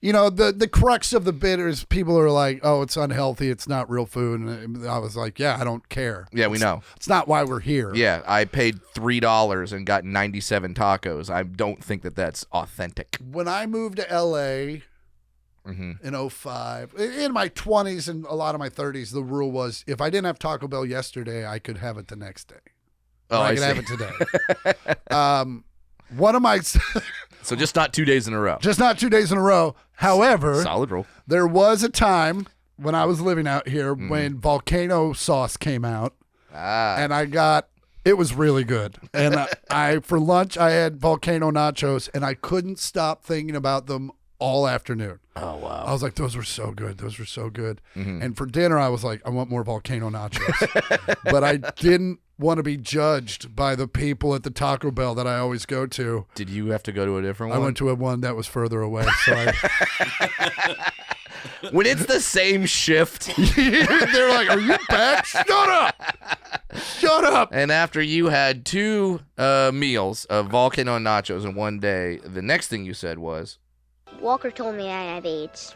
you know, the crux of the bit is people are like, oh, it's unhealthy. It's not real food. And I was like, yeah, I don't care. Yeah, we know. It's not why we're here. Yeah, I paid $3 and got 97 tacos. I don't think that that's authentic. When I moved to L.A. in 2005, in my 20s and a lot of my 30s, the rule was if I didn't have Taco Bell yesterday, I could have it the next day. Oh, I I could see. have it today. One of my... So just not 2 days in a row. Just not 2 days in a row. However, Solid rule. there was a time when I was living out here when volcano sauce came out, and it was really good. And I for lunch I had volcano nachos, and I couldn't stop thinking about them all afternoon. Oh, wow. I was like, those were so good. Those were so good. And for dinner, I was like, I want more volcano nachos. But I didn't want to be judged by the people at the Taco Bell that I always go to. Did you have to go to a different I one? went to one that was further away. So When it's the same shift. they're like, are you back? Shut up. Shut up. And after you had 2 meals of volcano nachos in one day, the next thing you said was... Walker told me I have AIDS.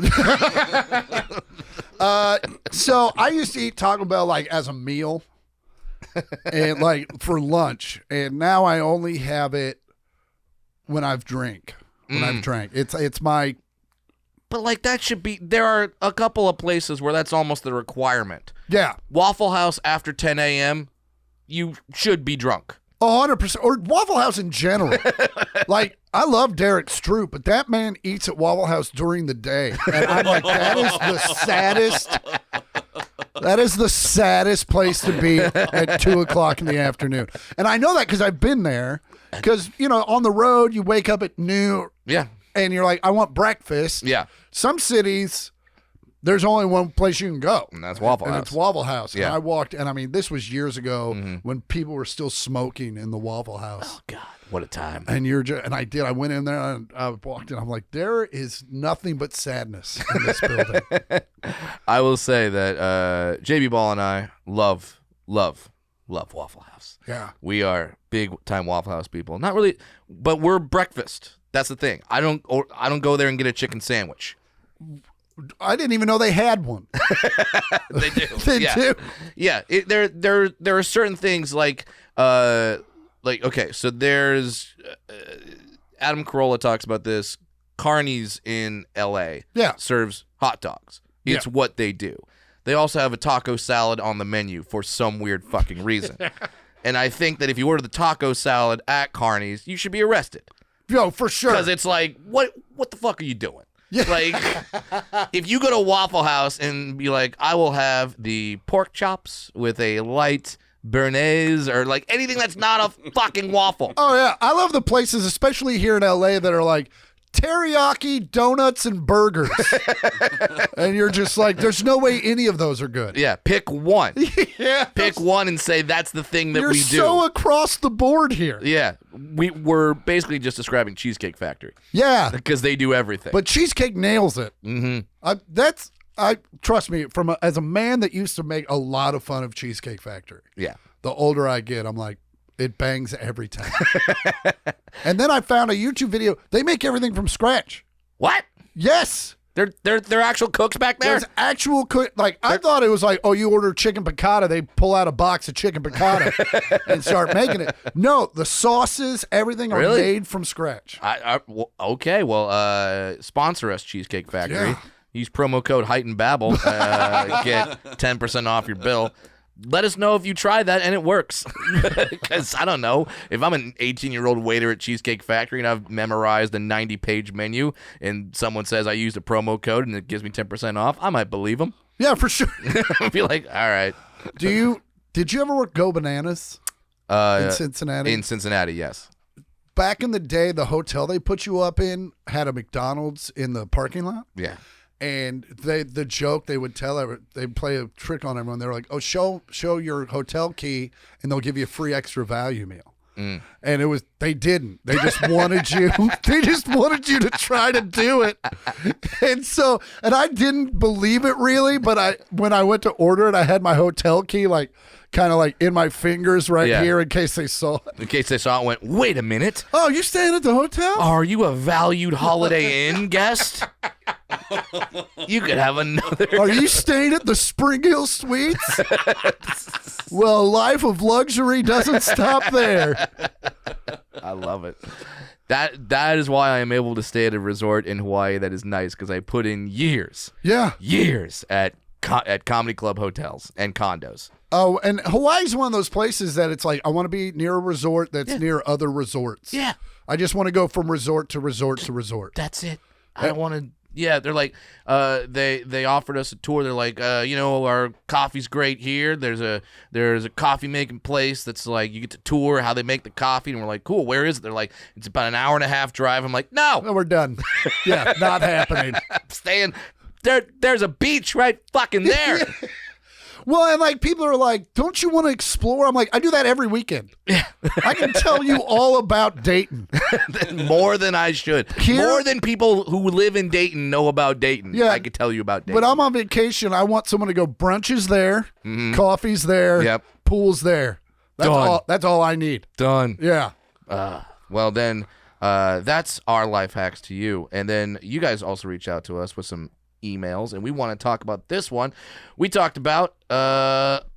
So I used to eat Taco Bell like as a meal and like for lunch, and now I only have it when I've drank. It's my... But like that should be... There are a couple of places where that's almost the requirement. Yeah. Waffle House after 10 a.m., you should be drunk. 100%. Or Waffle House in general. Like, I love Derek Stroop, but that man eats at Waffle House during the day. And I'm like, that is the saddest... That is the saddest place to be at 2 o'clock in the afternoon. And I know that because I've been there. Because, you know, on the road, you wake up at noon. Yeah. And you're like, I want breakfast. Yeah. Some cities, there's only one place you can go. And that's Waffle and House. it's Waffle House. Yeah. And I walked, and I mean, this was years ago when people were still smoking in the Waffle House. Oh, God. What a time. And I went in there and I walked in. I'm like, there is nothing but sadness in this building. I will say that JB Ball and I love love Waffle House. Yeah. We are big time Waffle House people. Not really, but we're breakfast. That's the thing. I don't go there and get a chicken sandwich. I didn't even know they had one. They do. They do. Yeah. There are certain things like okay, so there's Adam Carolla talks about this. Carney's in L.A. serves hot dogs. It's what they do. They also have a taco salad on the menu for some weird fucking reason. And I think that if you order the taco salad at Carney's, you should be arrested. Yo, for sure. Because it's like, what the fuck are you doing? Yeah. Like, if you go to Waffle House and be like, I will have the pork chops with a light béarnaise or like anything that's not a fucking waffle. Oh, yeah. I love the places, especially here in L.A., that are like, teriyaki, donuts, and burgers. And you're just like, there's no way any of those are good. Yeah, pick one. Yeah. Pick one and say that's the thing that You're we do. You're so across the board here. Yeah. We're basically just describing Cheesecake Factory. Yeah. Because they do everything. But Cheesecake nails it. Mm-hmm. Trust me, as a man that used to make a lot of fun of Cheesecake Factory. Yeah. The older I get, I'm like, it bangs every time. And then I found a YouTube video. They make everything from scratch. What? Yes. They're actual cooks back there? There's actual cook. Like, I thought it was like, oh, you order chicken piccata. They pull out a box of chicken piccata and start making it. No, the sauces, everything are made from scratch. Okay. Well, sponsor us, Cheesecake Factory. Yeah. Use promo code Heightened Babble. Get 10% off your bill. Let us know if you try that and it works. Because I don't know. If I'm an 18-year-old waiter at Cheesecake Factory and I've memorized a 90-page menu and someone says I used a promo code and it gives me 10% off, I might believe them. Yeah, for sure. I'd be like, all right. Did you ever work Go Bananas in Cincinnati? In Cincinnati, yes. Back in the day, the hotel they put you up in had a McDonald's in the parking lot. Yeah. And the joke they would tell, they'd play a trick on everyone. They're like, oh, show your hotel key and they'll give you a free extra value meal. And they didn't. They just wanted you. They just wanted you to try to do it. And I didn't believe it really, but when I went to order it, I had my hotel key kind of like in my fingers here in case they saw it. In case they saw it, went, wait a minute. Oh, you staying at the hotel? Are you a valued Holiday Inn guest? You could have another. Are you staying at the Spring Hill Suites? Well, life of luxury doesn't stop there. I love it. That is why I am able to stay at a resort in Hawaii that is nice, because I put in years at comedy club hotels and condos. Oh, and Hawaii's one of those places that it's like, I want to be near a resort that's near other resorts. Yeah. I just want to go from resort to resort to resort. That's it. I don't want to. Yeah, they're like, they offered us a tour. They're like, our coffee's great here. There's a coffee making place that's like, you get to tour how they make the coffee, and we're like, cool. Where is it? They're like, it's about an hour and a half drive. I'm like, no, we're done. Yeah, not happening. I'm staying. There's a beach right fucking there. Well, and like people are like, don't you want to explore? I'm like, I do that every weekend. Yeah. I can tell you all about Dayton. More than I should. More than people who live in Dayton know about Dayton. Yeah. I could tell you about Dayton. But I'm on vacation. I want someone to go, brunch's there, coffee's there, pool's there. That's all I need. Done. Yeah. Well, then that's our life hacks to you. And then you guys also reach out to us with some emails, and we want to talk about this one. We talked about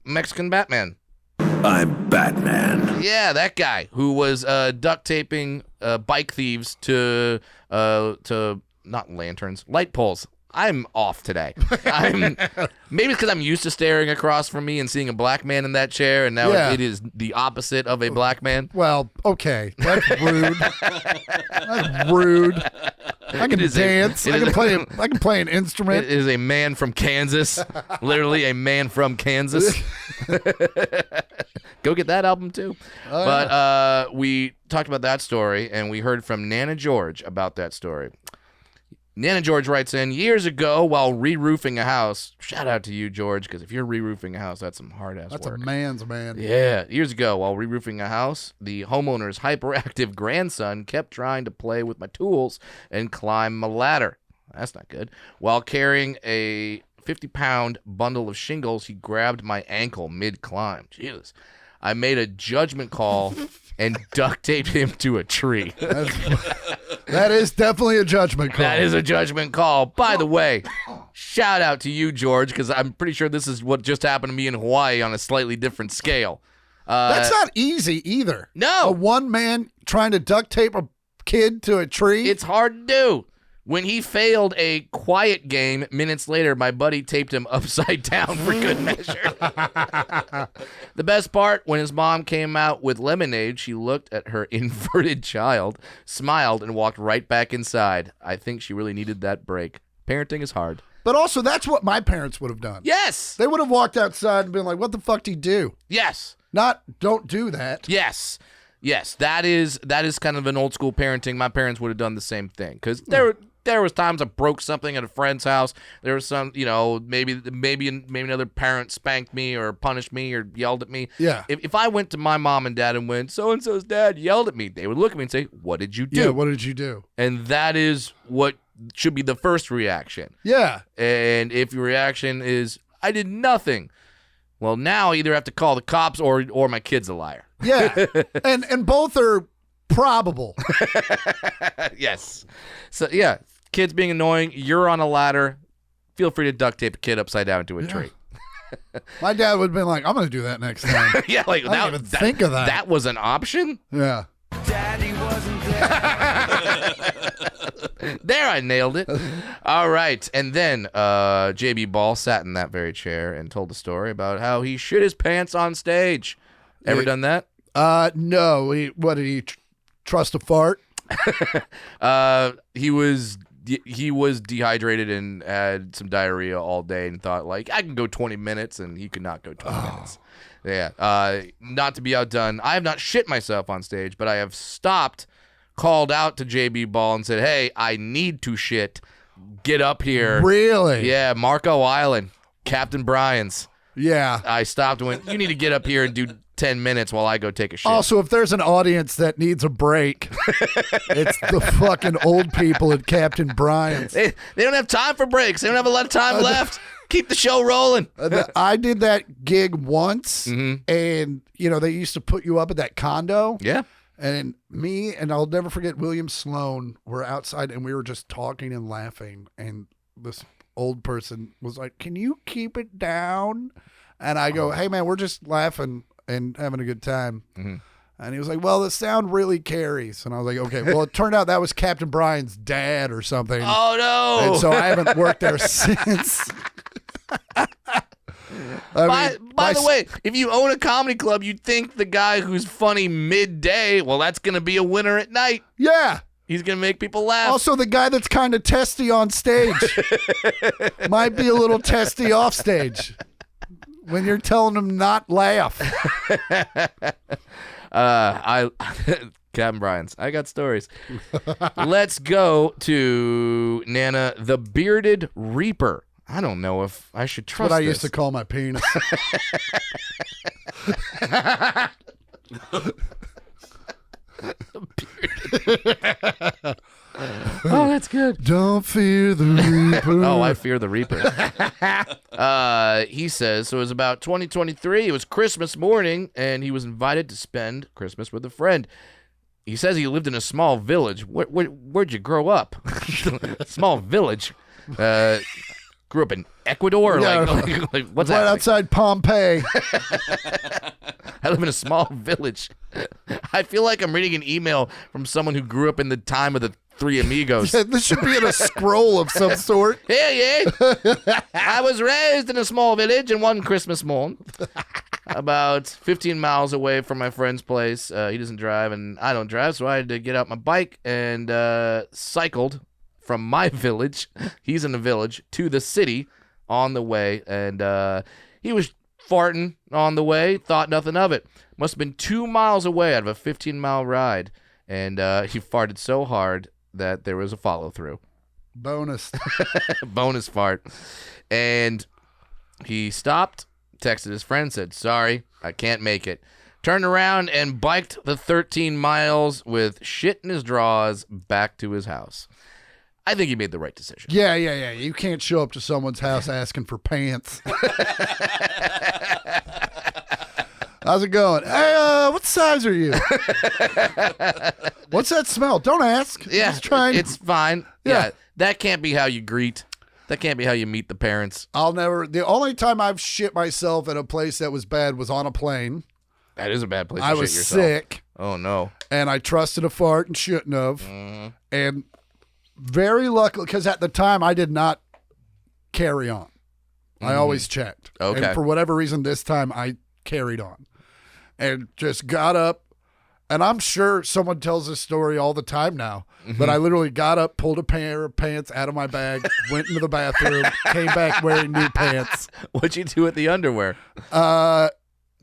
Mexican Batman. I'm Batman. Yeah, that guy who was duct taping bike thieves to not lanterns, light poles. I'm off today. Maybe it's because I'm used to staring across from me and seeing a black man in that chair, and now it is the opposite of a black man. Well, okay, that's rude. That's rude. I can dance. I can play an instrument. It is a man from Kansas. Literally a man from Kansas. Go get that album too. But we talked about that story, and we heard from Nana George about that story. Nana George writes in, years ago while re-roofing a house, shout out to you, George, because if you're re-roofing a house, that's some hard-ass work. That's a man's man. Yeah. Years ago while re-roofing a house, the homeowner's hyperactive grandson kept trying to play with my tools and climb my ladder. That's not good. While carrying a 50-pound bundle of shingles, he grabbed my ankle mid-climb. Jesus. I made a judgment call and duct taped him to a tree. That is definitely a judgment call. That is a judgment call. By the way, shout out to you, George, because I'm pretty sure this is what just happened to me in Hawaii on a slightly different scale. That's not easy either. No. A one man trying to duct tape a kid to a tree. It's hard to do. When he failed a quiet game, minutes later, my buddy taped him upside down for good measure. The best part, when his mom came out with lemonade, she looked at her inverted child, smiled, and walked right back inside. I think she really needed that break. Parenting is hard. But also, that's what my parents would have done. Yes. They would have walked outside and been like, what the fuck do you do? Yes. Not, don't do that. Yes. Yes. That is kind of an old school parenting. My parents would have done the same thing. Because there was times I broke something at a friend's house. There was some, maybe another parent spanked me or punished me or yelled at me. Yeah. If I went to my mom and dad and went, so-and-so's dad yelled at me, they would look at me and say, what did you do? Yeah, what did you do? And that is what should be the first reaction. Yeah. And if your reaction is, I did nothing, well, now I either have to call the cops or my kid's a liar. Yeah. and both are probable. Yes. So, yeah, kids being annoying, you're on a ladder, feel free to duct tape a kid upside down to a tree. My dad would have been like, I'm going to do that next time. Yeah, like, I didn't even think of that. That was an option? Yeah. Daddy wasn't there. There, I nailed it. All right. And then JB Ball sat in that very chair and told a story about how he shit his pants on stage. Ever done that? No. What did he trust a fart? He was dehydrated and had some diarrhea all day and thought, like, I can go 20 minutes, and he could not go 20 minutes. Yeah. Not to be outdone, I have not shit myself on stage, but I have stopped, called out to JB Ball and said, hey, I need to shit. Get up here. Really? Yeah, Marco Island, Captain Brian's. Yeah. I stopped and went, you need to get up here and do 10 minutes while I go take a shit. Also, if there's an audience that needs a break, it's the fucking old people at Captain Brian's. They don't have time for breaks. They don't have a lot of time left. Keep the show rolling. I did that gig once, and, they used to put you up at that condo. Yeah. And me and I'll never forget William Sloan were outside, and we were just talking and laughing, and this old person was like, can you keep it down? And I go, hey, man, we're just laughing and having a good time. Mm-hmm. And he was like, well, the sound really carries. And I was like, okay. Well, it turned out that was Captain Brian's dad or something. Oh, no. And so I haven't worked there since. By the way, if you own a comedy club, you'd think the guy who's funny midday, well, that's going to be a winner at night. Yeah. He's going to make people laugh. Also, the guy that's kind of testy on stage might be a little testy off stage when you're telling him not laugh. Captain Brian's. I got stories. Let's go to Nana, the Bearded Reaper. I don't know if I should trust That's what I this. used to call my penis. Oh, that's good. Don't fear the Reaper. Oh, I fear the Reaper. He says, so it was about 2023. It was Christmas morning, and he was invited to spend Christmas with a friend. He says he lived in a small village. Where'd you grow up? Small village. Grew up in Ecuador? Yeah, like what's right happening? outside Pompeii. I live in a small village. I feel like I'm reading an email from someone who grew up in the time of the Three Amigos. This should be in a scroll of some sort. Yeah. I was raised in a small village, and one Christmas morn, about 15 miles away from my friend's place. He doesn't drive, and I don't drive, so I had to get out my bike and cycled from my village, he's in the village, to the city on the way. And he was farting on the way, thought nothing of it. Must have been 2 miles away out of a 15-mile ride. And he farted so hard that there was a follow-through. Bonus. Bonus fart. And he stopped, texted his friend, said, sorry, I can't make it. Turned around and biked the 13 miles with shit in his drawers back to his house. I think he made the right decision. Yeah. You can't show up to someone's house asking for pants. How's it going? Hey, what size are you? What's that smell? Don't ask. Yeah, Just trying. it's fine. Yeah. Yeah, that can't be how you greet. That can't be how you meet the parents. The only time I've shit myself at a place that was bad was on a plane. That is a bad place to I shit was yourself. sick. Oh, no. And I trusted a fart and shouldn't have. And very luckily, because at the time I did not carry on. I always checked. Okay. And for whatever reason, this time I carried on and just got up. And I'm sure someone tells this story all the time now, but I literally got up, pulled a pair of pants out of my bag, went into the bathroom, came back wearing new pants. What'd you do with the underwear?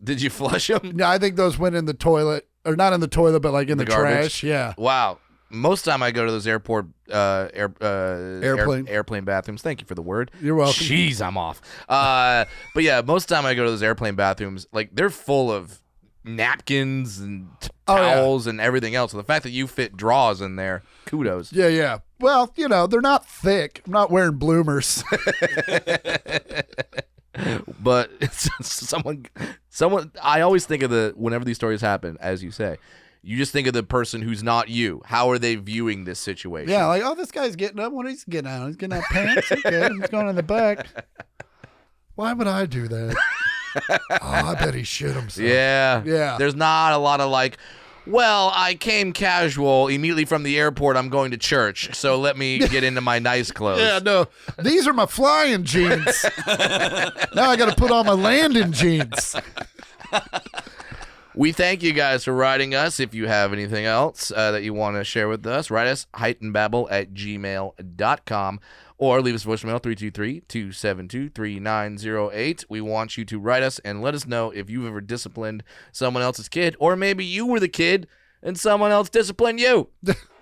Did you flush them? No, I think those went in the toilet, or not in the toilet, but like in the garbage? trash. Yeah. Wow. Most time I go to those airport airplane bathrooms. Thank you for the word. You're welcome. Jeez, I'm off. But yeah, most time I go to those airplane bathrooms, like they're full of napkins and towels and everything else. So the fact that you fit drawers in there, kudos. Yeah, yeah. Well, you know, they're not thick. I'm not wearing bloomers. But someone, I always think of whenever these stories happen, as you say, you just think of the person who's not you. How are they viewing this situation? Yeah, like, oh, this guy's getting up. What is he getting out? He's getting out pants. Okay, he's going in the back. Why would I do that? Oh, I bet he shit himself. Yeah. Yeah. There's not a lot of like, well, I came casual immediately from the airport. I'm going to church, so let me get into my nice clothes. Yeah, no. These are my flying jeans. Now I got to put on my landing jeans. We thank you guys for writing us. If you have anything else that you want to share with us, write us, heightenedbabble@gmail.com, or leave us a voicemail, 323-272-3908. We want you to write us and let us know if you've ever disciplined someone else's kid, or maybe you were the kid and someone else disciplined you.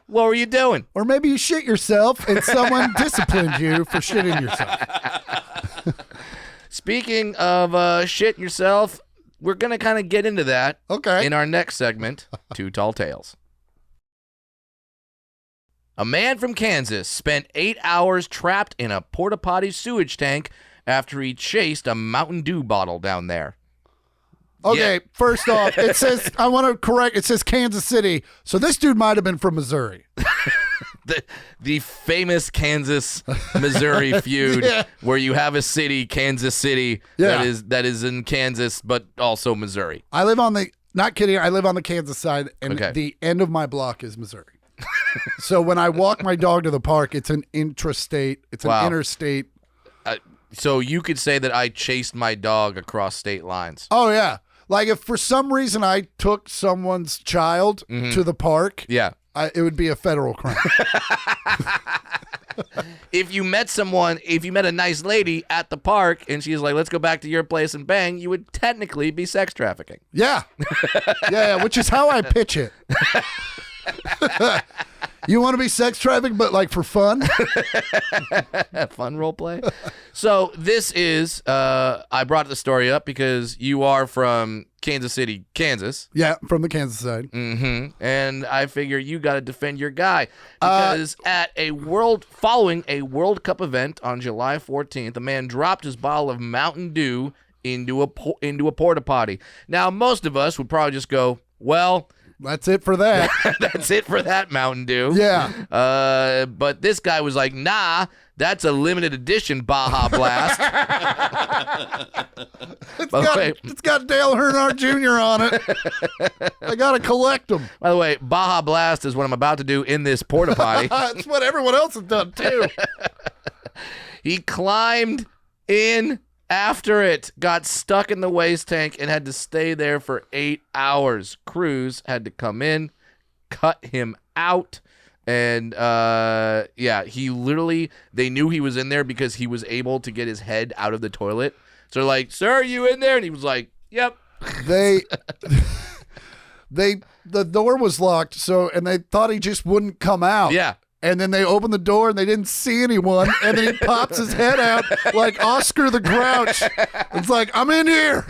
What were you doing? Or maybe you shit yourself and someone disciplined you for shitting yourself. Speaking of shitting yourself, we're going to kind of get into that in our next segment, Two Tall Tales. A man from Kansas spent 8 hours trapped in a porta potty sewage tank after he chased a Mountain Dew bottle down there. Okay, Yeah. First off, it says, I want to correct, it says Kansas City. So this dude might have been from Missouri. The famous Kansas-Missouri feud, where you have a city, Kansas City, that is in Kansas, but also Missouri. I live on the, not kidding, I live on the Kansas side, and Okay. the end of my block is Missouri. So when I walk my dog to the park, it's an intrastate, it's an interstate. So you could say that I chased my dog across state lines. Oh, yeah. Like if for some reason I took someone's child to the park, Yeah. it would be a federal crime. If you met a nice lady at the park and she's like, let's go back to your place and bang, you would technically be sex trafficking. Yeah. Yeah, which is how I pitch it. You want to be sex trafficked, but like for fun? Fun role play. So this is, I brought the story up because you are from Kansas City, Kansas. Yeah, from the Kansas side. Mm-hmm. And I figure you got to defend your guy because following a World Cup event on July 14th, a man dropped his bottle of Mountain Dew into a porta potty. Now, most of us would probably just go, well, that's it for that. that's it for that Mountain Dew. Yeah. But this guy was like, nah, that's a limited edition Baja Blast. It's got Dale Earnhardt Jr. on it. I got to collect them. By the way, Baja Blast is what I'm about to do in this porta potty. That's what everyone else has done, too. He climbed in after it, got stuck in the waste tank, and had to stay there for 8 hours. Crews had to come in, cut him out, and he literally, they knew he was in there because he was able to get his head out of the toilet. So they're like, sir, are you in there? And he was like, yep. The door was locked, and they thought he just wouldn't come out. Yeah. And then they opened the door and they didn't see anyone. And then he pops his head out like Oscar the Grouch. It's like, I'm in here.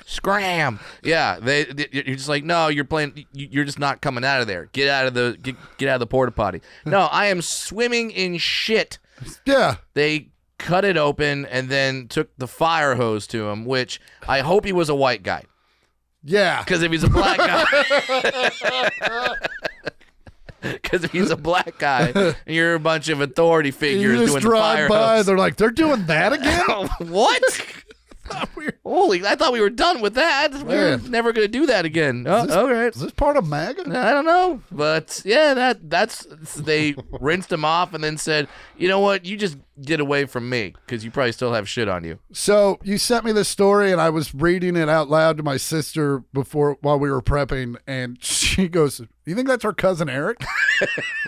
Scram. Yeah. You're just like, no, you're playing. You're just not coming out of there. Get out of the porta potty. No, I am swimming in shit. Yeah. They cut it open, and then took the fire hose to him, which I hope he was a white guy. Yeah. Because if he's a black guy... Because if he's a black guy and you're a bunch of authority figures doing the fire hose. They're like, they're doing that again? What? Holy, I thought we were done with that. We're never going to do that again. All right. Is this part of MAGA? I don't know. But yeah, that's they rinsed him off and then said, you know what? You just get away from me because you probably still have shit on you. So you sent me this story and I was reading it out loud to my sister while we were prepping, and she goes, you think that's our cousin Eric?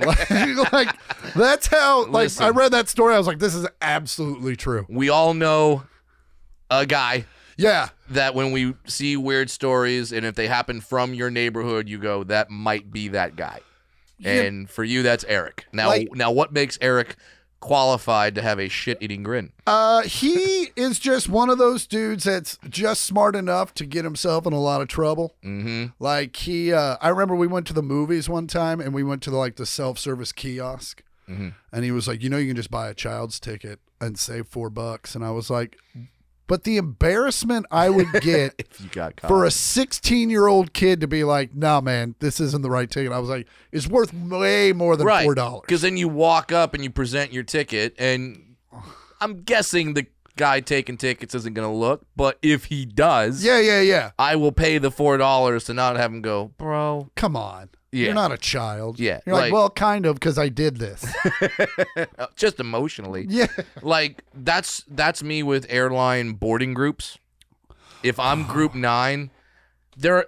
like that's how, Listen, I read that story. I was like, this is absolutely true. We all know a guy. Yeah. That when we see weird stories and if they happen from your neighborhood, you go, that might be that guy. And for you, that's Eric. Now, what makes Eric qualified to have a shit-eating grin? He is just one of those dudes that's just smart enough to get himself in a lot of trouble. Mm-hmm. Like I remember we went to the movies one time and we went to the self-service kiosk. Mm-hmm. And he was like, you can just buy a child's ticket and save $4. And I was like, but the embarrassment I would get if you got caught. For a 16-year-old kid to be like, nah, man, this isn't the right ticket. I was like, it's worth way more than $4. Because then you walk up and you present your ticket, and I'm guessing the guy taking tickets isn't going to look, but if he does, yeah, I will pay the $4 to not have him go, bro. Come on. Yeah. You're not a child. Yeah. You're like, well, kind of, because I did this. Just emotionally. Yeah. Like, that's me with airline boarding groups. If I'm group 9, there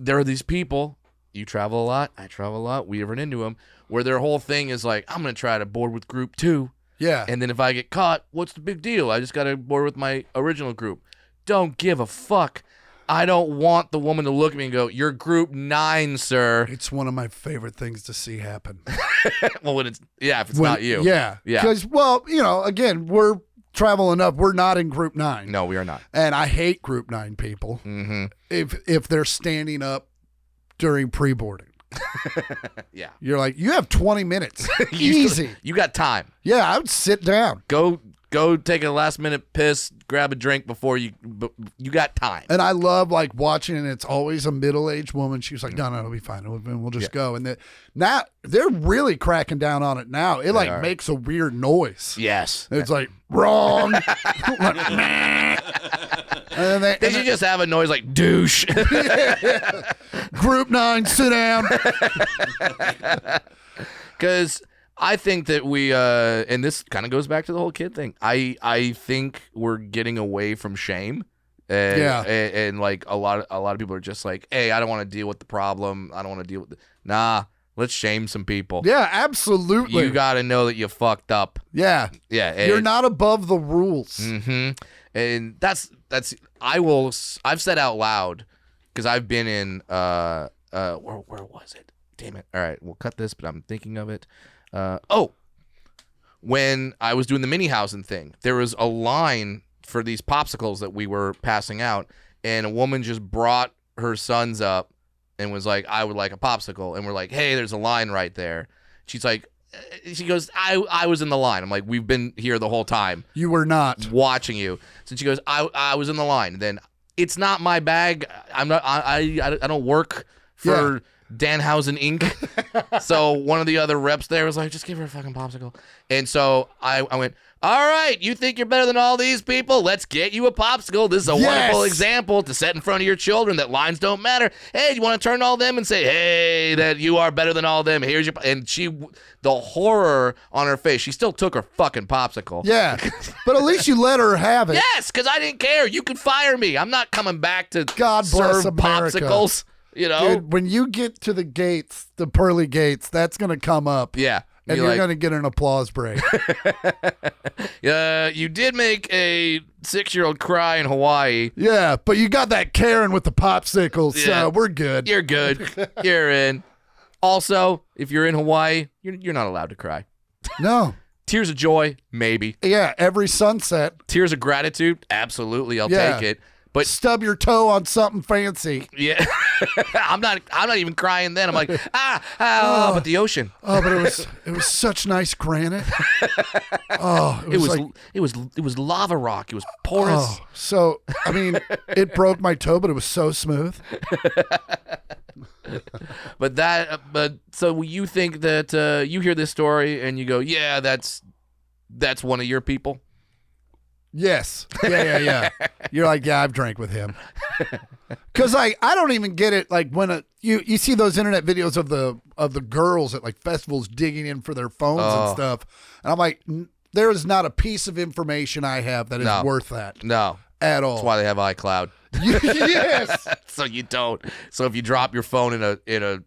are these people, you travel a lot, I travel a lot, we run into them, where their whole thing is like, I'm going to try to board with group 2. Yeah. And then if I get caught, what's the big deal? I just got to board with my original group. Don't give a fuck. I don't want the woman to look at me and go, you're group 9, sir. It's one of my favorite things to see happen. Well, if it's not you. Yeah. Because, again, we're traveling up. We're not in group 9. No, we are not. And I hate group 9 people if they're standing up during pre-boarding. Yeah. You're like, you have 20 minutes. Easy. You got time. Yeah, I would sit down. Go take a last minute piss, grab a drink before you got time. And I love watching, and it's always a middle-aged woman. She's like, no, it'll be fine. We'll just go. And now they're really cracking down on it now. It makes a weird noise. Yes. It's like, wrong. And they should just have a noise like douche. Group 9, sit down. Because I think that we, and this kind of goes back to the whole kid thing. I think we're getting away from shame. And like a lot of people are just like, hey, I don't want to deal with the problem. I don't want to deal with it. Nah, let's shame some people. Yeah, absolutely. You got to know that you fucked up. Yeah. Yeah. You're not above the rules. Mm-hmm. And I've said out loud, because I've been in, where was it? Damn it. All right, we'll cut this, but I'm thinking of it. When I was doing the Mini Danhausen thing, there was a line for these popsicles that we were passing out, and a woman just brought her sons up and was like, I would like a popsicle. And we're like, hey, there's a line right there. She's like, she goes, I was in the line. I'm like, we've been here the whole time. You were not. Watching you. So she goes, I was in the line. Then it's not my bag. I'm not, I don't work for Danhausen Inc. So one of the other reps there was like, just give her a fucking popsicle. And so I went, all right, you think you're better than all these people? Let's get you a popsicle. This is a wonderful example to set in front of your children that lines don't matter. Hey, you want to turn to all them and say, hey, that you are better than all them. Here's your... And the horror on her face, she still took her fucking popsicle. Yeah, but at least you let her have it. Yes, because I didn't care. You could fire me. I'm not coming back to God bless serve America. Popsicles. You know? Dude, when you get to the gates, the pearly gates, that's going to come up. Yeah. And you're going to get an applause break. You did make a 6-year-old cry in Hawaii. Yeah, but you got that Karen with the popsicles, so we're good. You're good. You're in. Also, if you're in Hawaii, you're not allowed to cry. No. Tears of joy, maybe. Yeah, every sunset. Tears of gratitude, absolutely. I'll take it. But stub your toe on something fancy. yeah, I'm not even crying then. I'm like, but the ocean. Oh, but it was such nice granite. Oh, It was lava rock. It was porous. Oh, so I mean, it broke my toe, but it was so smooth. But so you think that you hear this story and you go, yeah, that's one of your people. Yes. Yeah. You're like, yeah, I've drank with him. Because I don't even get it. Like when you see those internet videos of the girls at like festivals digging in for their phones and stuff, and I'm like, there is not a piece of information I have that is worth that. No, at all. That's why they have iCloud. Yes. So you don't. So if you drop your phone in a,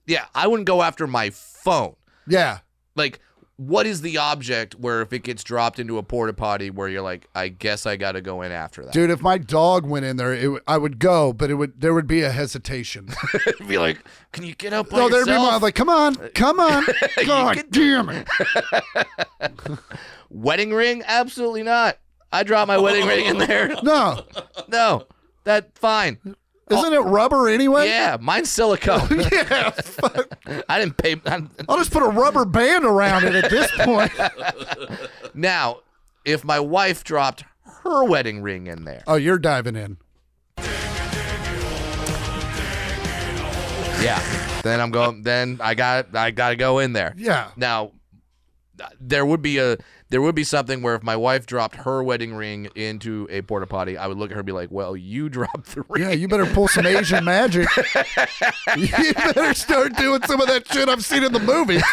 yeah, I wouldn't go after my phone. Yeah. Like, what is the object where if it gets dropped into a porta potty where you're like, I guess I got to go in after that? Dude, if my dog went in there, I would go, but there would be a hesitation. It'd be like, can you get up by no, there'd be yourself? more like, come on. God damn it. Wedding ring? Absolutely not. I dropped my wedding ring in there. No. That's fine. Isn't it rubber anyway? Yeah, mine's silicone. Yeah. Fuck. I didn't pay. I'll just put a rubber band around it at this point. Now, if my wife dropped her wedding ring in there. Oh, you're diving in. Yeah. Then I'm going. Then I got to go in there. Yeah. Now, there would be something where if my wife dropped her wedding ring into a porta potty, I would look at her and be like, "Well, you dropped the ring." Yeah, you better pull some Asian magic. You better start doing some of that shit I've seen in the movies.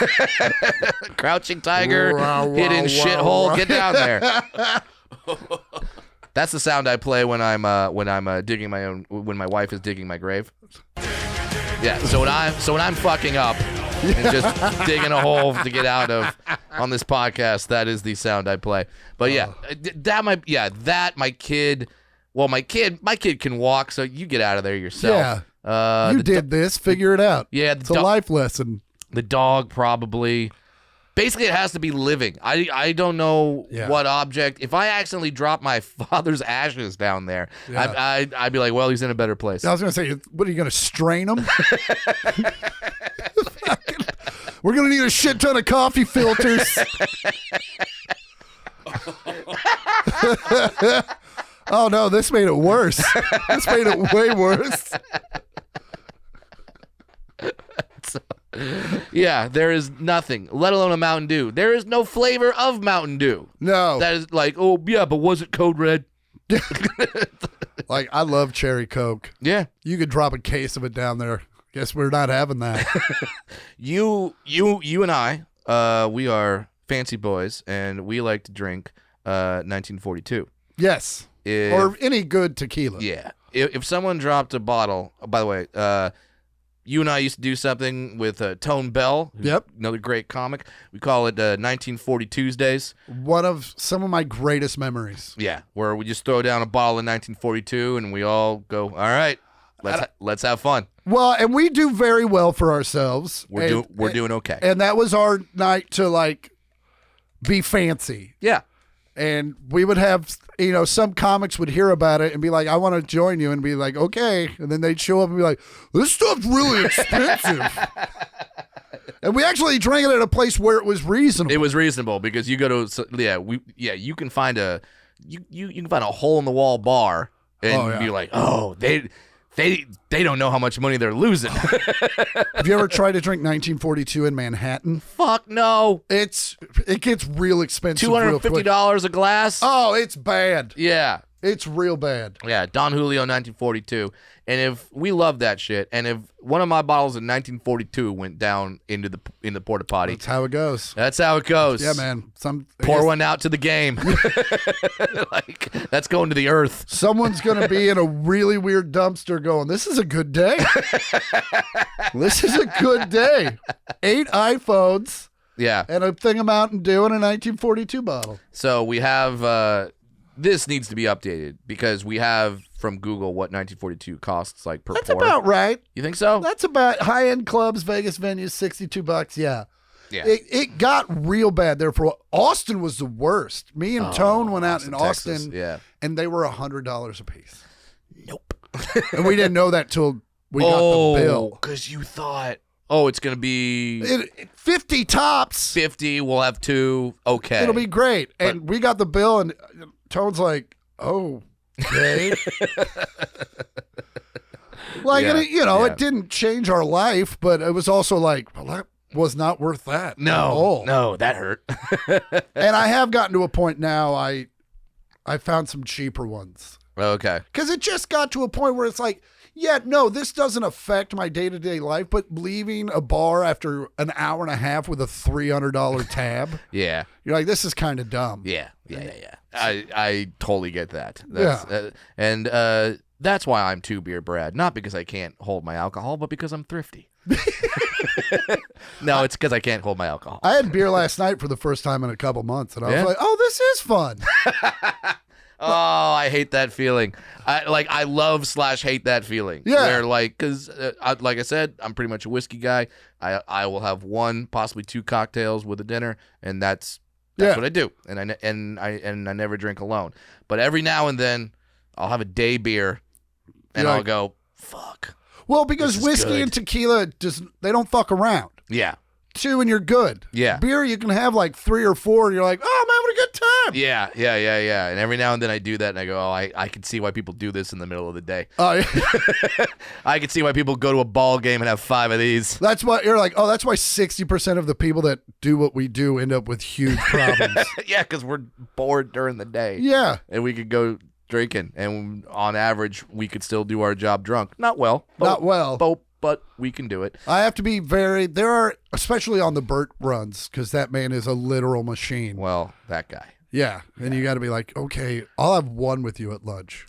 Crouching tiger, hidden shithole. Get down there. That's the sound I play when I'm digging my own. When my wife is digging my grave. Yeah. So when I'm fucking up and just digging a hole to get out of on this podcast, that is the sound I play. But yeah, my kid. Well, my kid can walk, so you get out of there yourself. Yeah. You did this. Figure it out. Yeah. It's a life lesson. The dog probably. Basically, it has to be living. I don't know what object. If I accidentally drop my father's ashes down there, I'd be like, well, he's in a better place. I was going to say, what are you going to strain him? We're going to need a shit ton of coffee filters. Oh, no, this made it worse. This made it way worse. Yeah, there is nothing, let alone a Mountain Dew. There is no flavor of Mountain Dew. No. That is like, oh, yeah, but was it Code Red? Like, I love cherry Coke. Yeah. You could drop a case of it down there. Guess we're not having that. You and I, we are fancy boys, and we like to drink 1942. Yes. Or any good tequila. Yeah. If someone dropped a bottle, by the way, you and I used to do something with Tone Bell. Yep. Another great comic. We call it 1940 Tuesdays. One of some of my greatest memories. Yeah, where we just throw down a bottle of 1942 and we all go, all right, let's have fun. Well, and we do very well for ourselves. We're doing okay. And that was our night to like be fancy. Yeah. And we would have, some comics would hear about it and be like, I want to join you, and be like, okay. And then they'd show up and be like, this stuff's really expensive. And we actually drank it at a place where it was reasonable. It was reasonable because you go to, you can find you can find a hole in the wall bar and be like, oh, they don't know how much money they're losing. Have you ever tried to drink 1942 in Manhattan? Fuck no. It gets real expensive. $250 a glass. Oh, it's bad. Yeah. It's real bad. Yeah, Don Julio 1942. And if we love that shit, and if one of my bottles of 1942 went down in the porta potty, that's how it goes. That's how it goes. Yeah, man. Pour one out to the game. Like that's going to the earth. Someone's gonna be in a really weird dumpster going, this is a good day. This is a good day. 8 iPhones. Yeah. And a thing of Mountain Dew and a 1942 bottle. So we have this needs to be updated because we have from Google what 1942 costs like per That's pour. about right. You think so? That's about high-end clubs, Vegas venues, $62. Yeah. Yeah. It got real bad there for Austin was the worst. Me and Tone went out in Texas, Austin, yeah. and they were $100 a piece. Nope. And we didn't know that till we got the bill. Because you thought, it's going to be 50 tops. 50. We'll have 2. Okay. It'll be great. And we got the bill, and Tone's like, oh, okay. Like, Yeah, and it didn't change our life, but it was also like, well, that was not worth that. No, that hurt. And I have gotten to a point now, I found some cheaper ones. Okay. Because it just got to a point where it's like, yeah, no, this doesn't affect my day-to-day life, but leaving a bar after an hour and a half with a $300 tab, Yeah. you're like, this is kind of dumb. Yeah. I totally get that. And that's why I'm 2-beer Brad. Not because I can't hold my alcohol, but because I'm thrifty. No, it's because I can't hold my alcohol. I had beer last night for the first time in a couple months, and I was like, oh, this is fun. Oh, I hate that feeling. I love / hate that feeling. Yeah. Where because like I said, I'm pretty much a whiskey guy. I will have 1, possibly 2 cocktails with a dinner, and that's what I do. And I never drink alone. But every now and then, I'll have a day beer, and I'll go, fuck. Well, because whiskey good. and tequila they don't fuck around. Yeah. 2 and you're good. Yeah. Beer, you can have like 3 or 4, and you're like, oh, I'm having a good time. Yeah. And every now and then I do that, and I go, I can see why people do this in the middle of the day. Oh, yeah. I can see why people go to a ball game and have 5 of these. That's why you're like, that's why 60% of the people that do what we do end up with huge problems. Yeah, because we're bored during the day. Yeah. And we could go drinking, and on average, we could still do our job drunk. Not well. But we can do it. I have to be there are, especially on the Burt runs, because that man is a literal machine. Well, that guy. Yeah. And you got to be like, okay, I'll have 1 with you at lunch.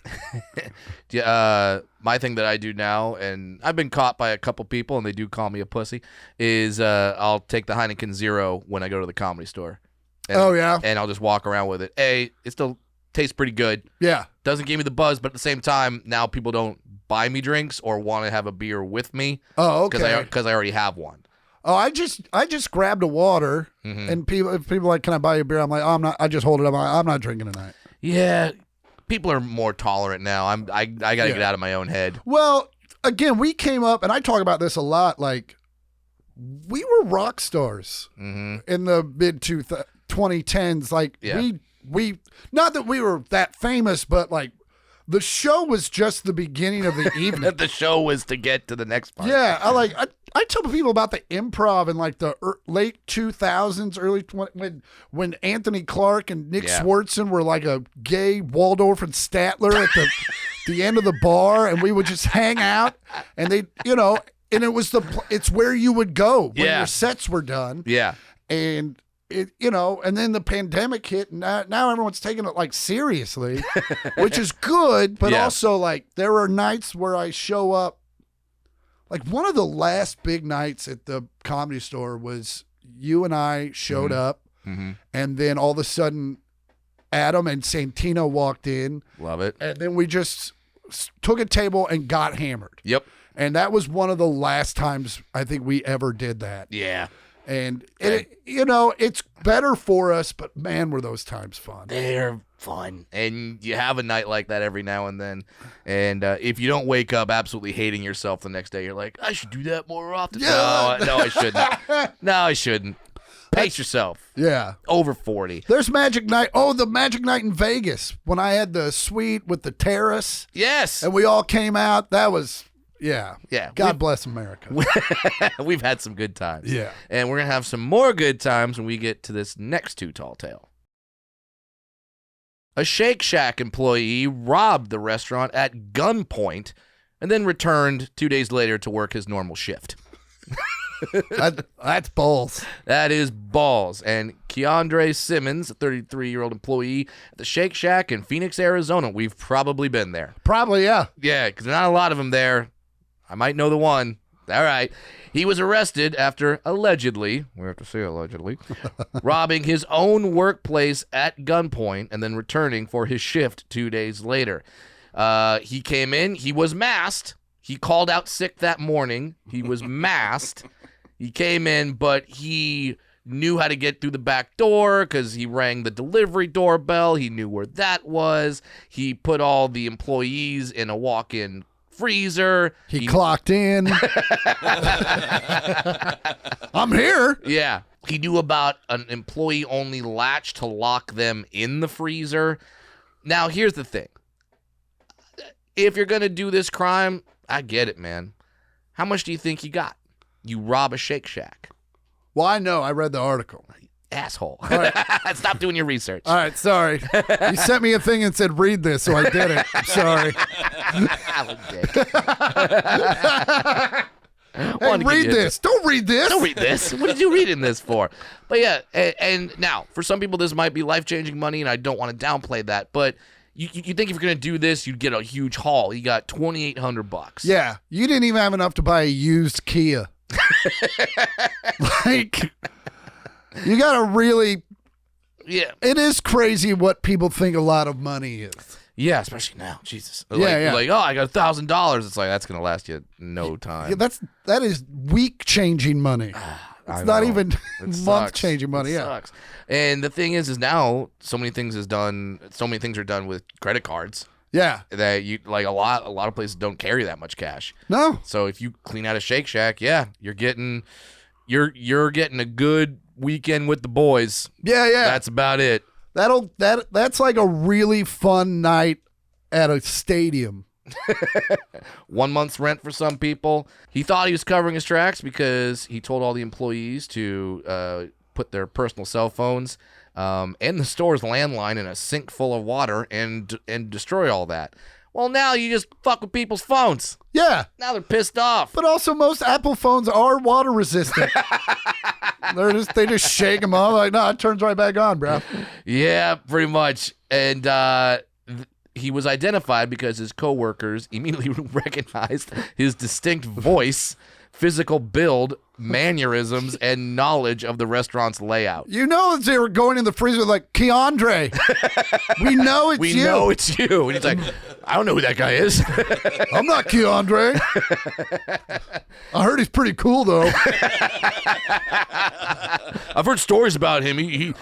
My thing that I do now, and I've been caught by a couple people, and they do call me a pussy, is I'll take the Heineken Zero when I go to the Comedy Store. And, yeah? And I'll just walk around with it. It still tastes pretty good. Yeah. Doesn't give me the buzz, but at the same time, now people don't buy me drinks or want to have a beer with me. Oh, okay. Because I already have one. Oh, I just grabbed a water, and if people are like, can I buy you a beer? I'm like, oh, I'm not. I just hold it up. I'm not drinking tonight. Yeah, people are more tolerant now. I got to get out of my own head. Well, again, we came up, and I talk about this a lot. Like, we were rock stars in the mid 2010s. Like, we not that we were that famous, but like, the show was just the beginning of the evening. The show was to get to the next part. Yeah, I tell people about the improv in like the late 2000s, early 20, when Anthony Clark and Nick Swartzen were like a gay Waldorf and Statler at the end of the bar, and we would just hang out, and they, and it was it's where you would go when your sets were done. Yeah, and and then the pandemic hit, and now everyone's taking it like seriously, which is good, but also like there are nights where I show up. Like one of the last big nights at the Comedy Store was you and I showed up, and then all of a sudden Adam and Santino walked in. Love it. And then we just took a table and got hammered. Yep. And that was one of the last times I think we ever did that. Yeah. And it's better for us, but man, were those times fun. They're fun. And you have a night like that every now and then. And if you don't wake up absolutely hating yourself the next day, you're like, I should do that more often. Yeah. No, I shouldn't. No, I shouldn't. Pace yourself. Yeah. Over 40. There's Magic Night. Oh, the Magic Night in Vegas when I had the suite with the terrace. Yes. And we all came out. That was... Yeah. God bless America. We've had some good times. Yeah. And we're going to have some more good times when we get to this next Too Tall Tale. A Shake Shack employee robbed the restaurant at gunpoint and then returned 2 days later to work his normal shift. That's balls. That is balls. And Keandre Simmons, a 33-year-old employee at the Shake Shack in Phoenix, Arizona. We've probably been there. Probably, yeah. Yeah, because not a lot of them there. I might know the one. All right. He was arrested after allegedly, we have to say allegedly, robbing his own workplace at gunpoint and then returning for his shift 2 days later. He came in. He was masked. He called out sick that morning. He was masked. He came in, but he knew how to get through the back door because he rang the delivery doorbell. He knew where that was. He put all the employees in a walk-in freezer. He clocked in. I'm here. Yeah. He knew about an employee-only latch to lock them in the freezer. Now, here's the thing. If you're going to do this crime, I get it, man. How much do you think you got? You rob a Shake Shack. Well, I know. I read the article. Asshole. Right. Stop doing your research. All right, sorry. You sent me a thing and said, read this, so I did it. I'm sorry. Hey, read this. Don't read this. Don't read this. What did you read in this for? But yeah, and now, for some people, this might be life-changing money, and I don't want to downplay that, but you think if you're going to do this, you'd get a huge haul. You got $2,800. Yeah, you didn't even have enough to buy a used Kia. Like, you got to really... Yeah. It is crazy what people think a lot of money is. Yeah, especially now. Jesus. Yeah. Like, oh, I got $1,000. It's like, that's going to last you no time. Yeah, that is week-changing money. It's not even month-changing money. It Yeah. sucks. And the thing is now so many things are done with credit cards. Yeah. That you like a lot of places don't carry that much cash. No. So if you clean out a Shake Shack, yeah, you're getting a good weekend with the boys. Yeah. That's about it. That's like a really fun night at a stadium. 1 month's rent for some people. He thought he was covering his tracks because he told all the employees to put their personal cell phones and the store's landline in a sink full of water and destroy all that. Well, now you just fuck with people's phones. Yeah. Now they're pissed off. But also, most Apple phones are water resistant. They just shake them off. Like, no, it turns right back on, bro. Yeah, pretty much. And he was identified because his coworkers immediately recognized his distinct voice, physical build, mannerisms, and knowledge of the restaurant's layout. You know, they were going in the freezer like, Keandre, we know it's you. We know it's you. And he's like, I don't know who that guy is. I'm not Keandre. I heard he's pretty cool, though. I've heard stories about him. He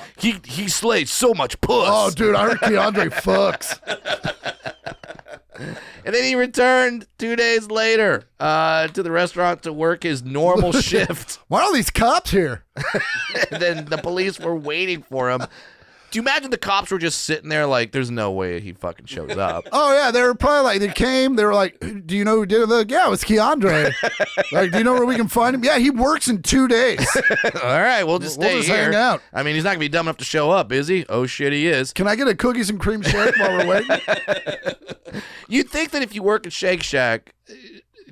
slayed so much puss. Oh, dude, I heard Keandre fucks. And then he returned 2 days later to the restaurant to work his normal shift. Why are all these cops here? And then the police were waiting for him. Do you imagine the cops were just sitting there like, there's no way he fucking shows up? Oh, yeah, they were probably like, they were like, do you know who did it? Like, yeah, it was Keandre. Like, do you know where we can find him? Yeah, he works in 2 days. All right, we'll just stay here. Hang out. I mean, he's not going to be dumb enough to show up, is he? Oh, shit, he is. Can I get a cookies and cream shake while we're waiting? You'd think that if you work at Shake Shack,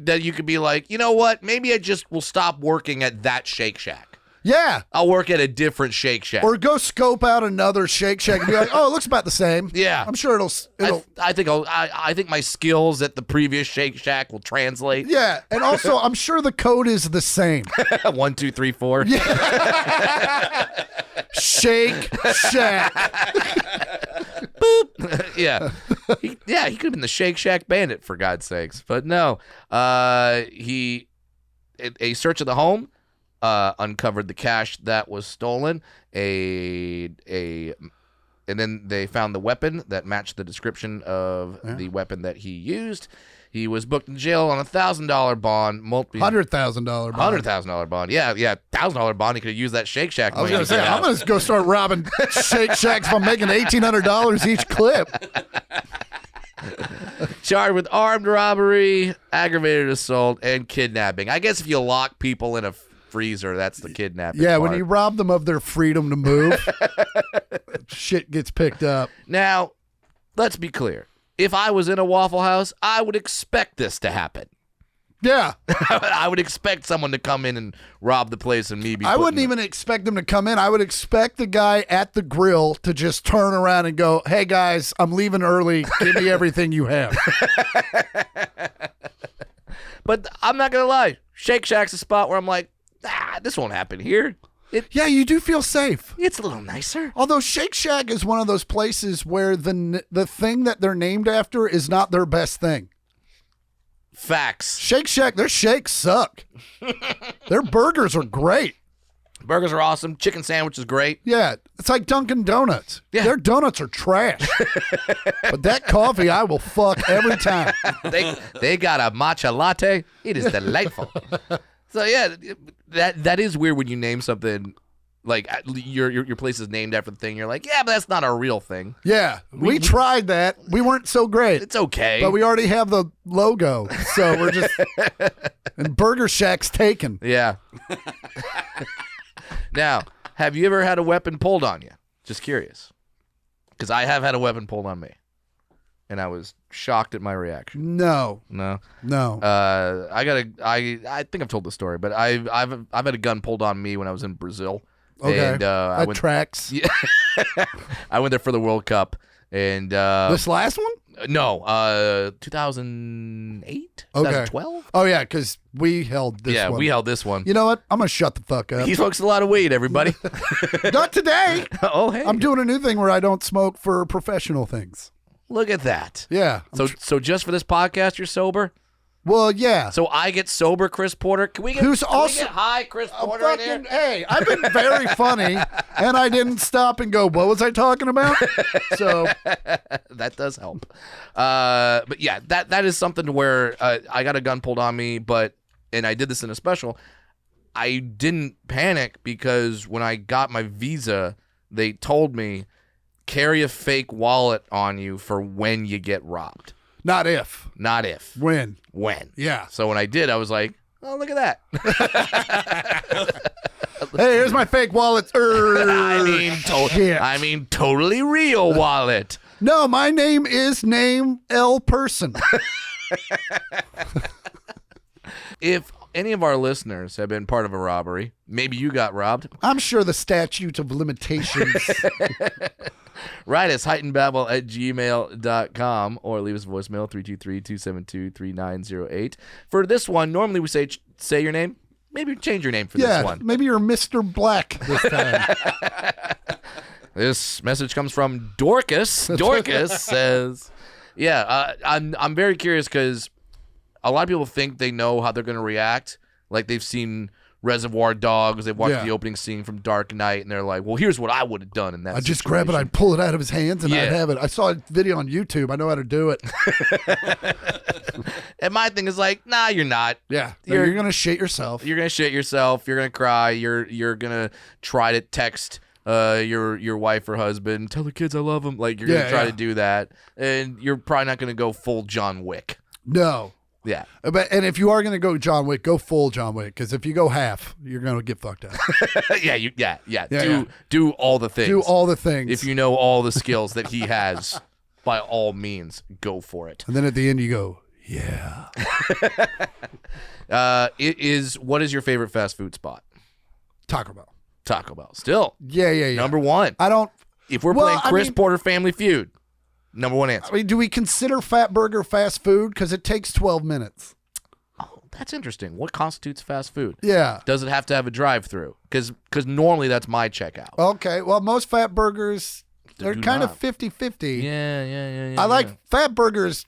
that you could be like, you know what? Maybe I just will stop working at that Shake Shack. Yeah. I'll work at a different Shake Shack. Or go scope out another Shake Shack and be like, oh, it looks about the same. Yeah. I'm sure it'll I think my skills at the previous Shake Shack will translate. Yeah. And also, I'm sure the code is the same. 1, 2, 3, 4. Yeah. Shake Shack. Boop. Yeah. He could have been the Shake Shack bandit, for God's sakes. But no. A search of the home uncovered the cash that was stolen. And then they found the weapon that matched the description of the weapon that he used. He was booked in jail on $1,000 bond. $100,000 bond. $100,000 bond. Yeah, $1,000 bond. He could have used that Shake Shack money. I was going to say, I'm going to go start robbing Shake Shacks if I'm making $1,800 each clip. Charged with armed robbery, aggravated assault, and kidnapping. I guess if you lock people in a freezer, that's the kidnapping part. When you rob them of their freedom to move, shit gets picked up. Now, let's be clear. If I was in a Waffle House, I would expect this to happen. Yeah. I would expect someone to come in and rob the place and me be I wouldn't even expect them to come in. I would expect the guy at the grill to just turn around and go, hey, guys, I'm leaving early. Give me everything you have. But I'm not going to lie. Shake Shack's a spot where I'm like, this won't happen here. Yeah, you do feel safe. It's a little nicer. Although Shake Shack is one of those places where the thing that they're named after is not their best thing. Facts. Shake Shack, their shakes suck. Their burgers are great. Burgers are awesome. Chicken sandwich is great. Yeah, it's like Dunkin' Donuts. Yeah. Their donuts are trash. But that coffee, I will fuck every time. They got a matcha latte. It is delightful. So yeah, that is weird when you name something like your place is named after the thing. You're like, yeah, but that's not a real thing. Yeah, we tried that. We weren't so great. It's okay. But we already have the logo, so we're just and Burger Shack's taken. Yeah. Now, have you ever had a weapon pulled on you? Just curious. Because I have had a weapon pulled on me. And I was shocked at my reaction. No. No. I think I've told the story, but I've had a gun pulled on me when I was in Brazil. Okay. And, that tracks. Yeah. I went there for the World Cup. And this last one? No, 2008? Okay. 2012? Oh, yeah, because we held this one. Yeah, we held this one. You know what? I'm going to shut the fuck up. He smokes a lot of weed, everybody. Not today. Oh, hey. I'm doing a new thing where I don't smoke for professional things. Look at that. Yeah. So just for this podcast, you're sober? Well, yeah. So I get sober, Chris Porter. Can we get high, Chris Porter, in here? Hey, I've been very funny, and I didn't stop and go, what was I talking about? So that does help. But yeah, that is something to where I got a gun pulled on me, and I did this in a special. I didn't panic because when I got my visa, they told me carry a fake wallet on you for when you get robbed. Not if. Not if. When. Yeah. So when I did, I was like, oh, look at that. Hey, here's my fake wallet. I mean, totally real wallet. No, my name is Name L Person. If any of our listeners have been part of a robbery, maybe you got robbed. I'm sure the statute of limitations. Write us, heightenedbabble@gmail.com, or leave us a voicemail, 323-272-3908. For this one, normally we say your name. Maybe change your name for this one. Maybe you're Mr. Black this time. This message comes from Dorcas. Dorcas says, I'm very curious because a lot of people think they know how they're going to react. Like they've seen Reservoir Dogs, they've watched the opening scene from Dark Knight, and they're like, well, here's what I would have done in that I'd just grab it, I'd pull it out of his hands, and I'd have it. I saw a video on YouTube. I know how to do it. And my thing is like, nah, you're not. Yeah. You're going to shit yourself. You're going to shit yourself. You're going to cry. You're going to try to text your wife or husband, tell the kids I love them. Like, you're going to try to do that. And you're probably not going to go full John Wick. No. Yeah. And if you are going to go John Wick, go full John Wick, because if you go half, you're going to get fucked up. Do all the things. Do all the things. If you know all the skills that he has, by all means, go for it. And then at the end you go, yeah. What is your favorite fast food spot? Taco Bell. Taco Bell. Still. Yeah. Number one. If we're playing Chris Porter Family Feud, number one answer. I mean, do we consider Fat Burger fast food? Because it takes 12 minutes. Oh, that's interesting. What constitutes fast food? Yeah. Does it have to have a drive-through? Because normally that's my checkout. Okay. Well, most Fat Burgers, they're kind of 50-50. Yeah. I like Fat Burgers,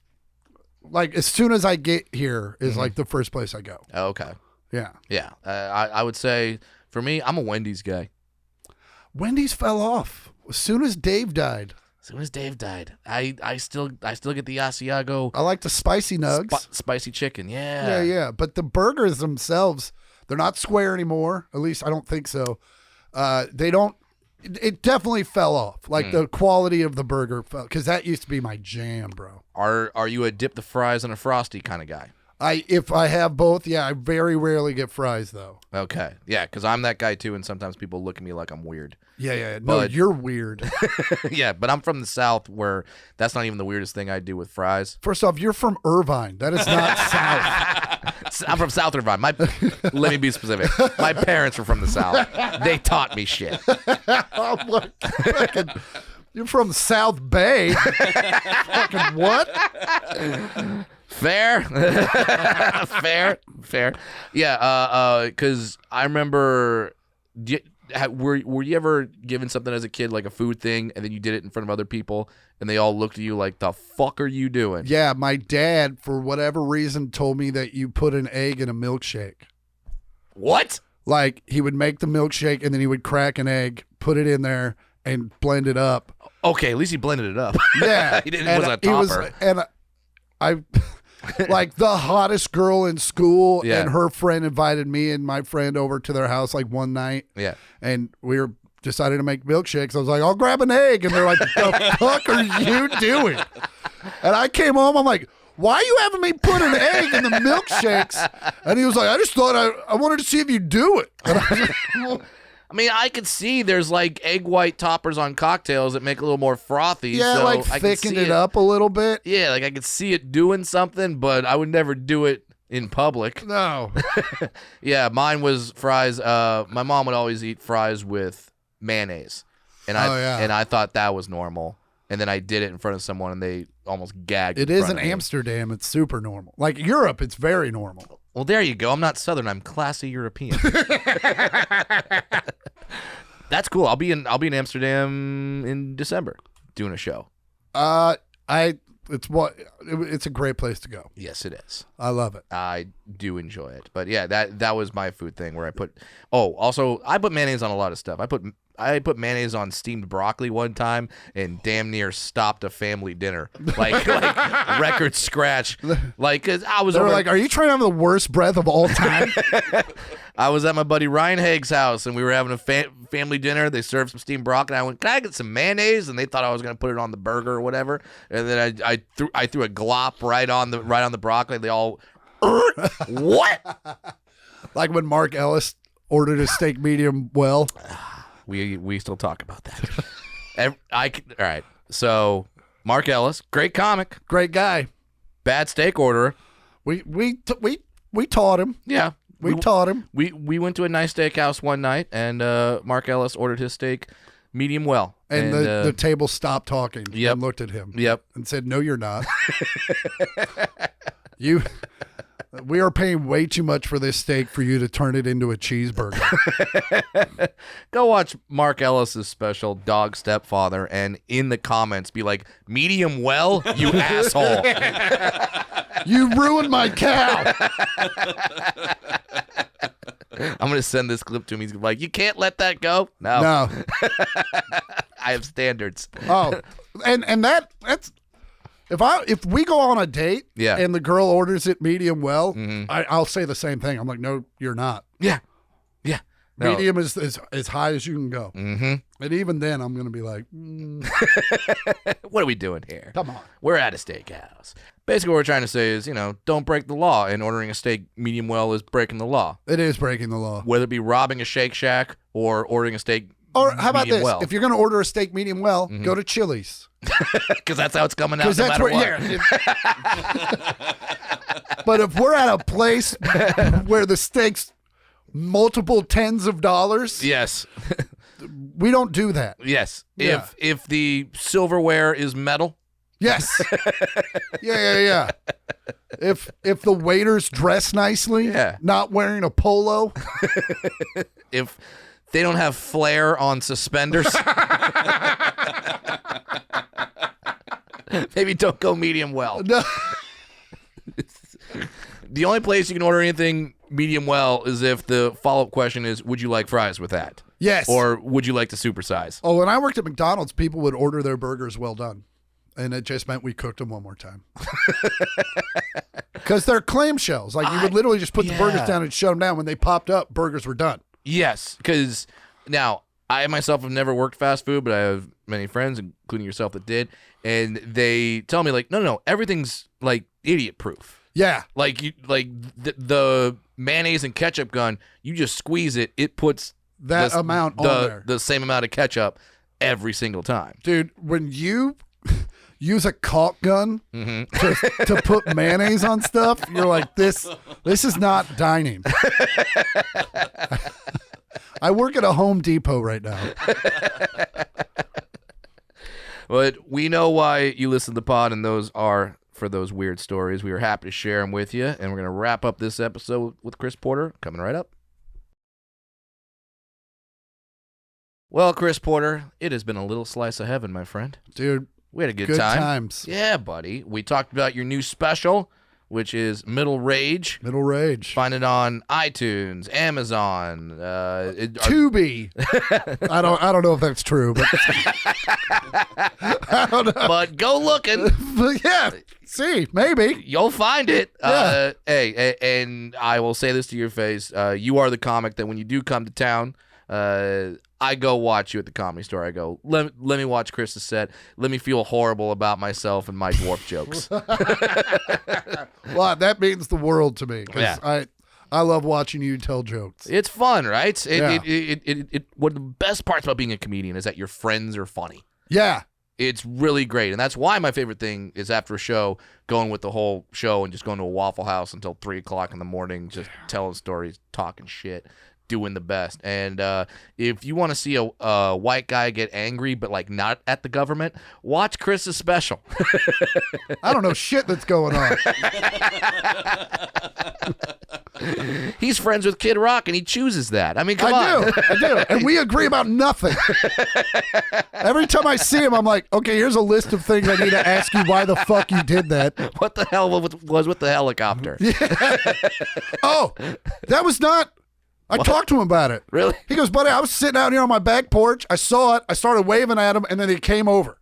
like, as soon as I get here is, like, the first place I go. Okay. Yeah. Yeah. I would say, for me, I'm a Wendy's guy. Wendy's fell off as soon as Dave died. As soon as Dave died, I still get the Asiago. I like the spicy nugs. Spicy chicken, yeah. Yeah. But the burgers themselves, they're not square anymore. At least I don't think so. They don't. It definitely fell off. Like the quality of the burger fell, because that used to be my jam, bro. Are you a dip the fries in a Frosty kind of guy? If I have both, yeah. I very rarely get fries though. Okay, yeah, because I'm that guy too, and sometimes people look at me like I'm weird. Yeah. No, you're weird. Yeah, but I'm from the South, where that's not even the weirdest thing I do with fries. First off, you're from Irvine. That is not South. I'm from South Irvine. Let me be specific. My parents were from the South. They taught me shit. You're from South Bay. Fucking what? Fair. Fair. Yeah, because I remember, were you ever given something as a kid, like a food thing, and then you did it in front of other people, and they all looked at you like, the fuck are you doing? Yeah, my dad, for whatever reason, told me that you put an egg in a milkshake. What? like he would make the milkshake and then he would crack an egg, put it in there, and blend it up. Okay, at least he blended it up. Yeah, He didn't. It wasn't a topper. I like the hottest girl in school, Yeah. and her friend invited me and my friend over to their house like one night. Yeah. And we were decided to make milkshakes. I was like, I'll grab an egg. And they're like, the fuck are you doing? And I came home, I'm like, why are you having me put an egg in the milkshakes? And he was like, I just thought I wanted to see if you do it. And I was like, well, I mean, I could see there's like egg white toppers on cocktails that make it a little more frothy. yeah, so like I could thicken see it up a little bit. Yeah, like I could see it doing something, but I would never do it in public. No. Yeah, mine was fries. My mom would always eat fries with mayonnaise, and I thought that was normal. And then I did it in front of someone, and they almost gagged. It is in Amsterdam. It's super normal. Like Europe, it's very normal. Well, there you go. I'm not Southern. I'm classy European. That's cool. I'll be in Amsterdam in December doing a show. It's a great place to go. Yes, it is. I love it. I do enjoy it. But yeah, that was my food thing where I put. Oh, also I put mayonnaise on a lot of stuff. I put mayonnaise on steamed broccoli one time and damn near stopped a family dinner. Like record scratch. Like 'cause I was. They were like, "Are you trying to have the worst breath of all time?" I was at my buddy Ryan Haig's house and we were having a family dinner. They served some steamed broccoli. I went, "Can I get some mayonnaise?" And they thought I was going to put it on the burger or whatever. And then I threw a glop right on the broccoli. They all, what? Like when Mark Ellis ordered a steak medium well. We still talk about that. All right. So Mark Ellis, great comic, Great guy. bad steak orderer. We taught him. Yeah. We taught him. We went to a nice steakhouse one night, and Mark Ellis ordered his steak medium well. And the table stopped talking Yep. and looked at him. Yep. And said, "No, you're not. We are paying way too much for this steak for you to turn it into a cheeseburger." Go watch Mark Ellis's special, Dog Stepfather, and in the comments be like, "Medium well, you asshole." You ruined my cow. I'm going to send this clip to him. He's like, "You can't let that go." No. No. I have standards. Oh, and that's if we go on a date, Yeah. and the girl orders it medium well, I'll say the same thing. I'm like, "No, you're not. Yeah. Yeah. No. Medium is as high as you can go." Mm-hmm. And even then, I'm gonna be like, What are we doing here? "Come on." We're at a steakhouse. Basically, what we're trying to say is, don't break the law, and ordering a steak medium well is breaking the law. It is breaking the law. Whether it be robbing a Shake Shack or ordering a steak Or how about medium this? well. If you're gonna order a steak medium well, go to Chili's. Because that's how it's coming out. Because No that's matter where, what. yeah. But if we're at a place where the steak's multiple tens of dollars, Yes. we don't do that. Yes. Yeah. If the silverware is metal. Yes. Yeah. If the waiters dress nicely, Yeah. not wearing a polo, If they don't have flair on suspenders. Maybe don't go medium well. no, The only place you can order anything medium well is if the follow-up question is, would you like fries with that? yes. Or would you like to supersize? Oh, when I worked at McDonald's, people would order their burgers well done. And it just meant we cooked them one more time. Because they're clamshells. Like, you would literally just put the burgers down and shut them down. When they popped up, burgers were done. Yes, because now I myself have never worked fast food, but I have many friends, including yourself, that did. And they tell me, like, no, everything's, like, idiot-proof. Yeah. Like the mayonnaise and ketchup gun, you just squeeze it, it puts That amount on there. the same amount of ketchup every single time. Dude, when you use a caulk gun Mm-hmm. to put mayonnaise on stuff, you're like, this is not dining. I work at a Home Depot right now. But we know why you listen to the pod, and those are for those weird stories. We are happy to share them with you, and we're going to wrap up this episode with Chris Porter coming right up. Well, Chris Porter, it has been a little slice of heaven, my friend. Dude, We had a good good time. times. Yeah, buddy. We talked about your new special, which is Middle Rage. Middle Rage. Find it on iTunes, Amazon, Tubi. I don't know if that's true, but I don't know. But go looking. But yeah, see, maybe You'll find it. Yeah. Hey, and I will say this to your face. You are the comic that when you do come to town, I go watch you at the Comedy Store. I go, let me watch Chris's set. Let me feel horrible about myself and my dwarf jokes. Well, that means the world to me because Yeah. I love watching you tell jokes. It's fun, right? Yeah. One of the best parts about being a comedian is that your friends are funny. Yeah. It's really great. And that's why my favorite thing is after a show, going with the whole show and just going to a Waffle House until 3 o'clock in the morning, just telling stories, talking shit, doing the best. And if you want to see a white guy get angry but like not at the government, watch Chris's special. I don't know shit that's going on. He's friends with Kid Rock and he chooses that. I mean, come on. I do. And we agree about nothing. Every time I see him, I'm like, okay, here's a list of things I need to ask you why the fuck you did that. What the hell was with the helicopter? Oh, that was not. I talked to him about it. Really? He goes, buddy, I was sitting out here on my back porch. I saw it. I started waving at him, and then he came over.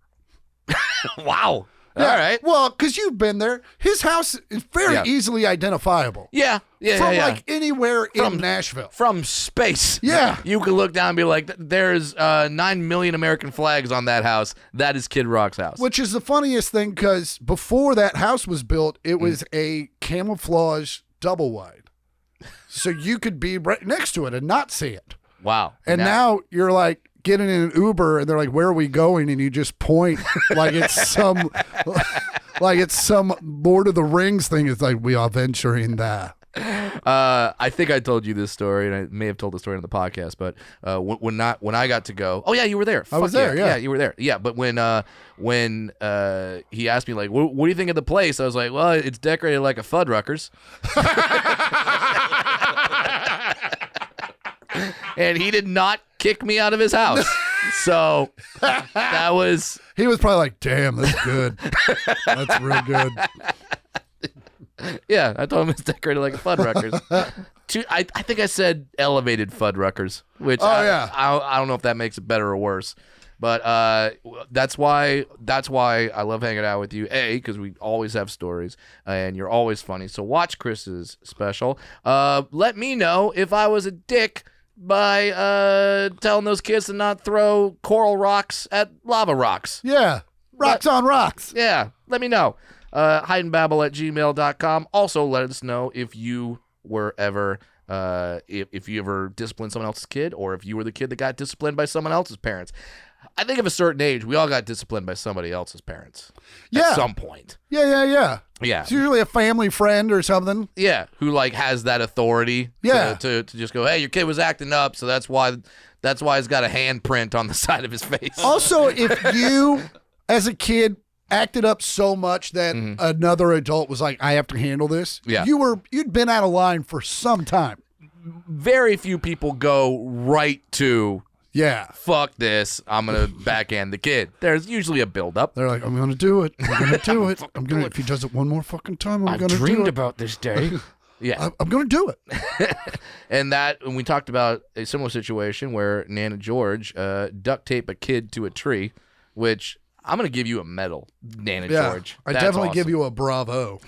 Wow. Yeah. All right. Well, because you've been there. His house is very easily identifiable. Yeah. From like anywhere in Nashville. From space. Yeah. You can look down and be like, there's 9 million American flags on that house. That is Kid Rock's house. Which is the funniest thing because before that house was built, it was a camouflage double wide. So you could be right next to it and not see it. Wow. And now you're like getting in an Uber and they're like, where are we going? And you just point like it's some Lord of the Rings thing. It's like, we are venturing there. I think I told you this story, and I may have told the story on the podcast, but when I got to go, oh yeah, you were there. I was there, yeah, you were there, yeah. But when he asked me like, what do you think of the place? I was like, well, it's decorated like a Fuddruckers. And he did not kick me out of his house. So that was. He was probably like, damn, that's good. That's real good. Yeah, I told him it's decorated like a Fuddruckers. I think I said elevated Fuddruckers, which I don't know if that makes it better or worse. But that's why I love hanging out with you. A, because we always have stories, and you're always funny. So watch Chris's special. Let me know if I was a dick by telling those kids to not throw coral rocks at lava rocks. Yeah, rocks on rocks. Yeah, let me know. HeightenedBabble@gmail.com. Also, let us know if you were ever if you ever disciplined someone else's kid, or if you were the kid that got disciplined by someone else's parents. I think of a certain age, we all got disciplined by somebody else's parents. At some point. Yeah. Yeah. It's usually a family friend or something. Yeah, who like has that authority. Yeah. To just go, hey, your kid was acting up, so that's why he's got a handprint on the side of his face. Also, if you, as a kid, acted up so much that another adult was like, I have to handle this. Yeah. You'd been out of line for some time. Very few people go right to, yeah, fuck this, I'm going to backhand the kid. There's usually a buildup. They're like, I'm going to do it. I'm going to do it. If he does it one more fucking time, I'm going to do it. I've dreamed about this day. Yeah. I'm going to do it. And we talked about a similar situation where Nana George duct tape a kid to a tree, which I'm going to give you a medal, Nana George. I That's definitely awesome. give you a bravo.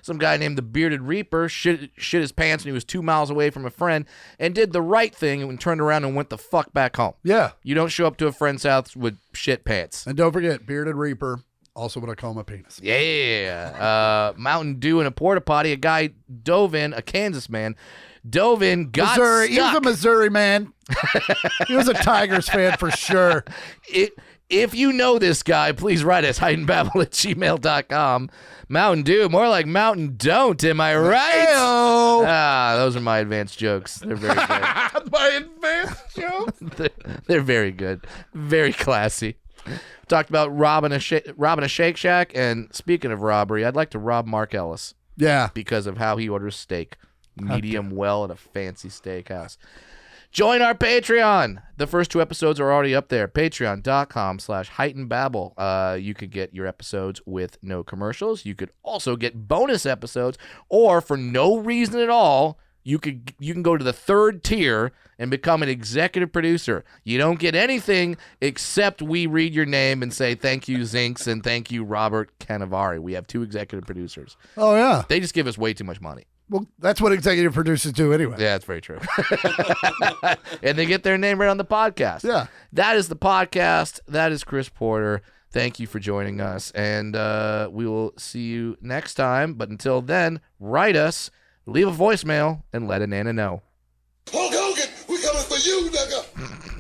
Some guy named the Bearded Reaper shit his pants when he was 2 miles away from a friend and did the right thing and turned around and went the fuck back home. Yeah. You don't show up to a friend's house with shit pants. And don't forget, Bearded Reaper, also what I call my penis. Yeah. Mountain Dew in a porta potty. A guy dove in, a Kansas man, got Missouri. stuck. He was a Missouri man. He was a Tigers fan for sure. If you know this guy, please write us, heightenedbabble@gmail.com. Mountain Dew, more like Mountain Don't, am I right? Hey-o. Those are my advanced jokes. They're very good. My advanced jokes? They're very good. Very classy. Talked about robbing a Shake Shack, and speaking of robbery, I'd like to rob Mark Ellis. Yeah. Because of how he orders steak. Medium well at a fancy steakhouse. Join our Patreon. The first 2 episodes are already up there. Patreon.com/Heightened Babble. You could get your episodes with no commercials. You could also get bonus episodes, or for no reason at all, you can go to the 3rd tier and become an executive producer. You don't get anything except we read your name and say thank you, Zinks, and thank you, Robert Canavari. We have 2 executive producers. Oh, yeah. They just give us way too much money. Well, that's what executive producers do anyway. Yeah, that's very true. And they get their name right on the podcast. Yeah. That is the podcast. That is Chris Porter. Thank you for joining us. And we will see you next time. But until then, write us, leave a voicemail, and let a Nana know. Hulk Hogan, we coming for you, nigga.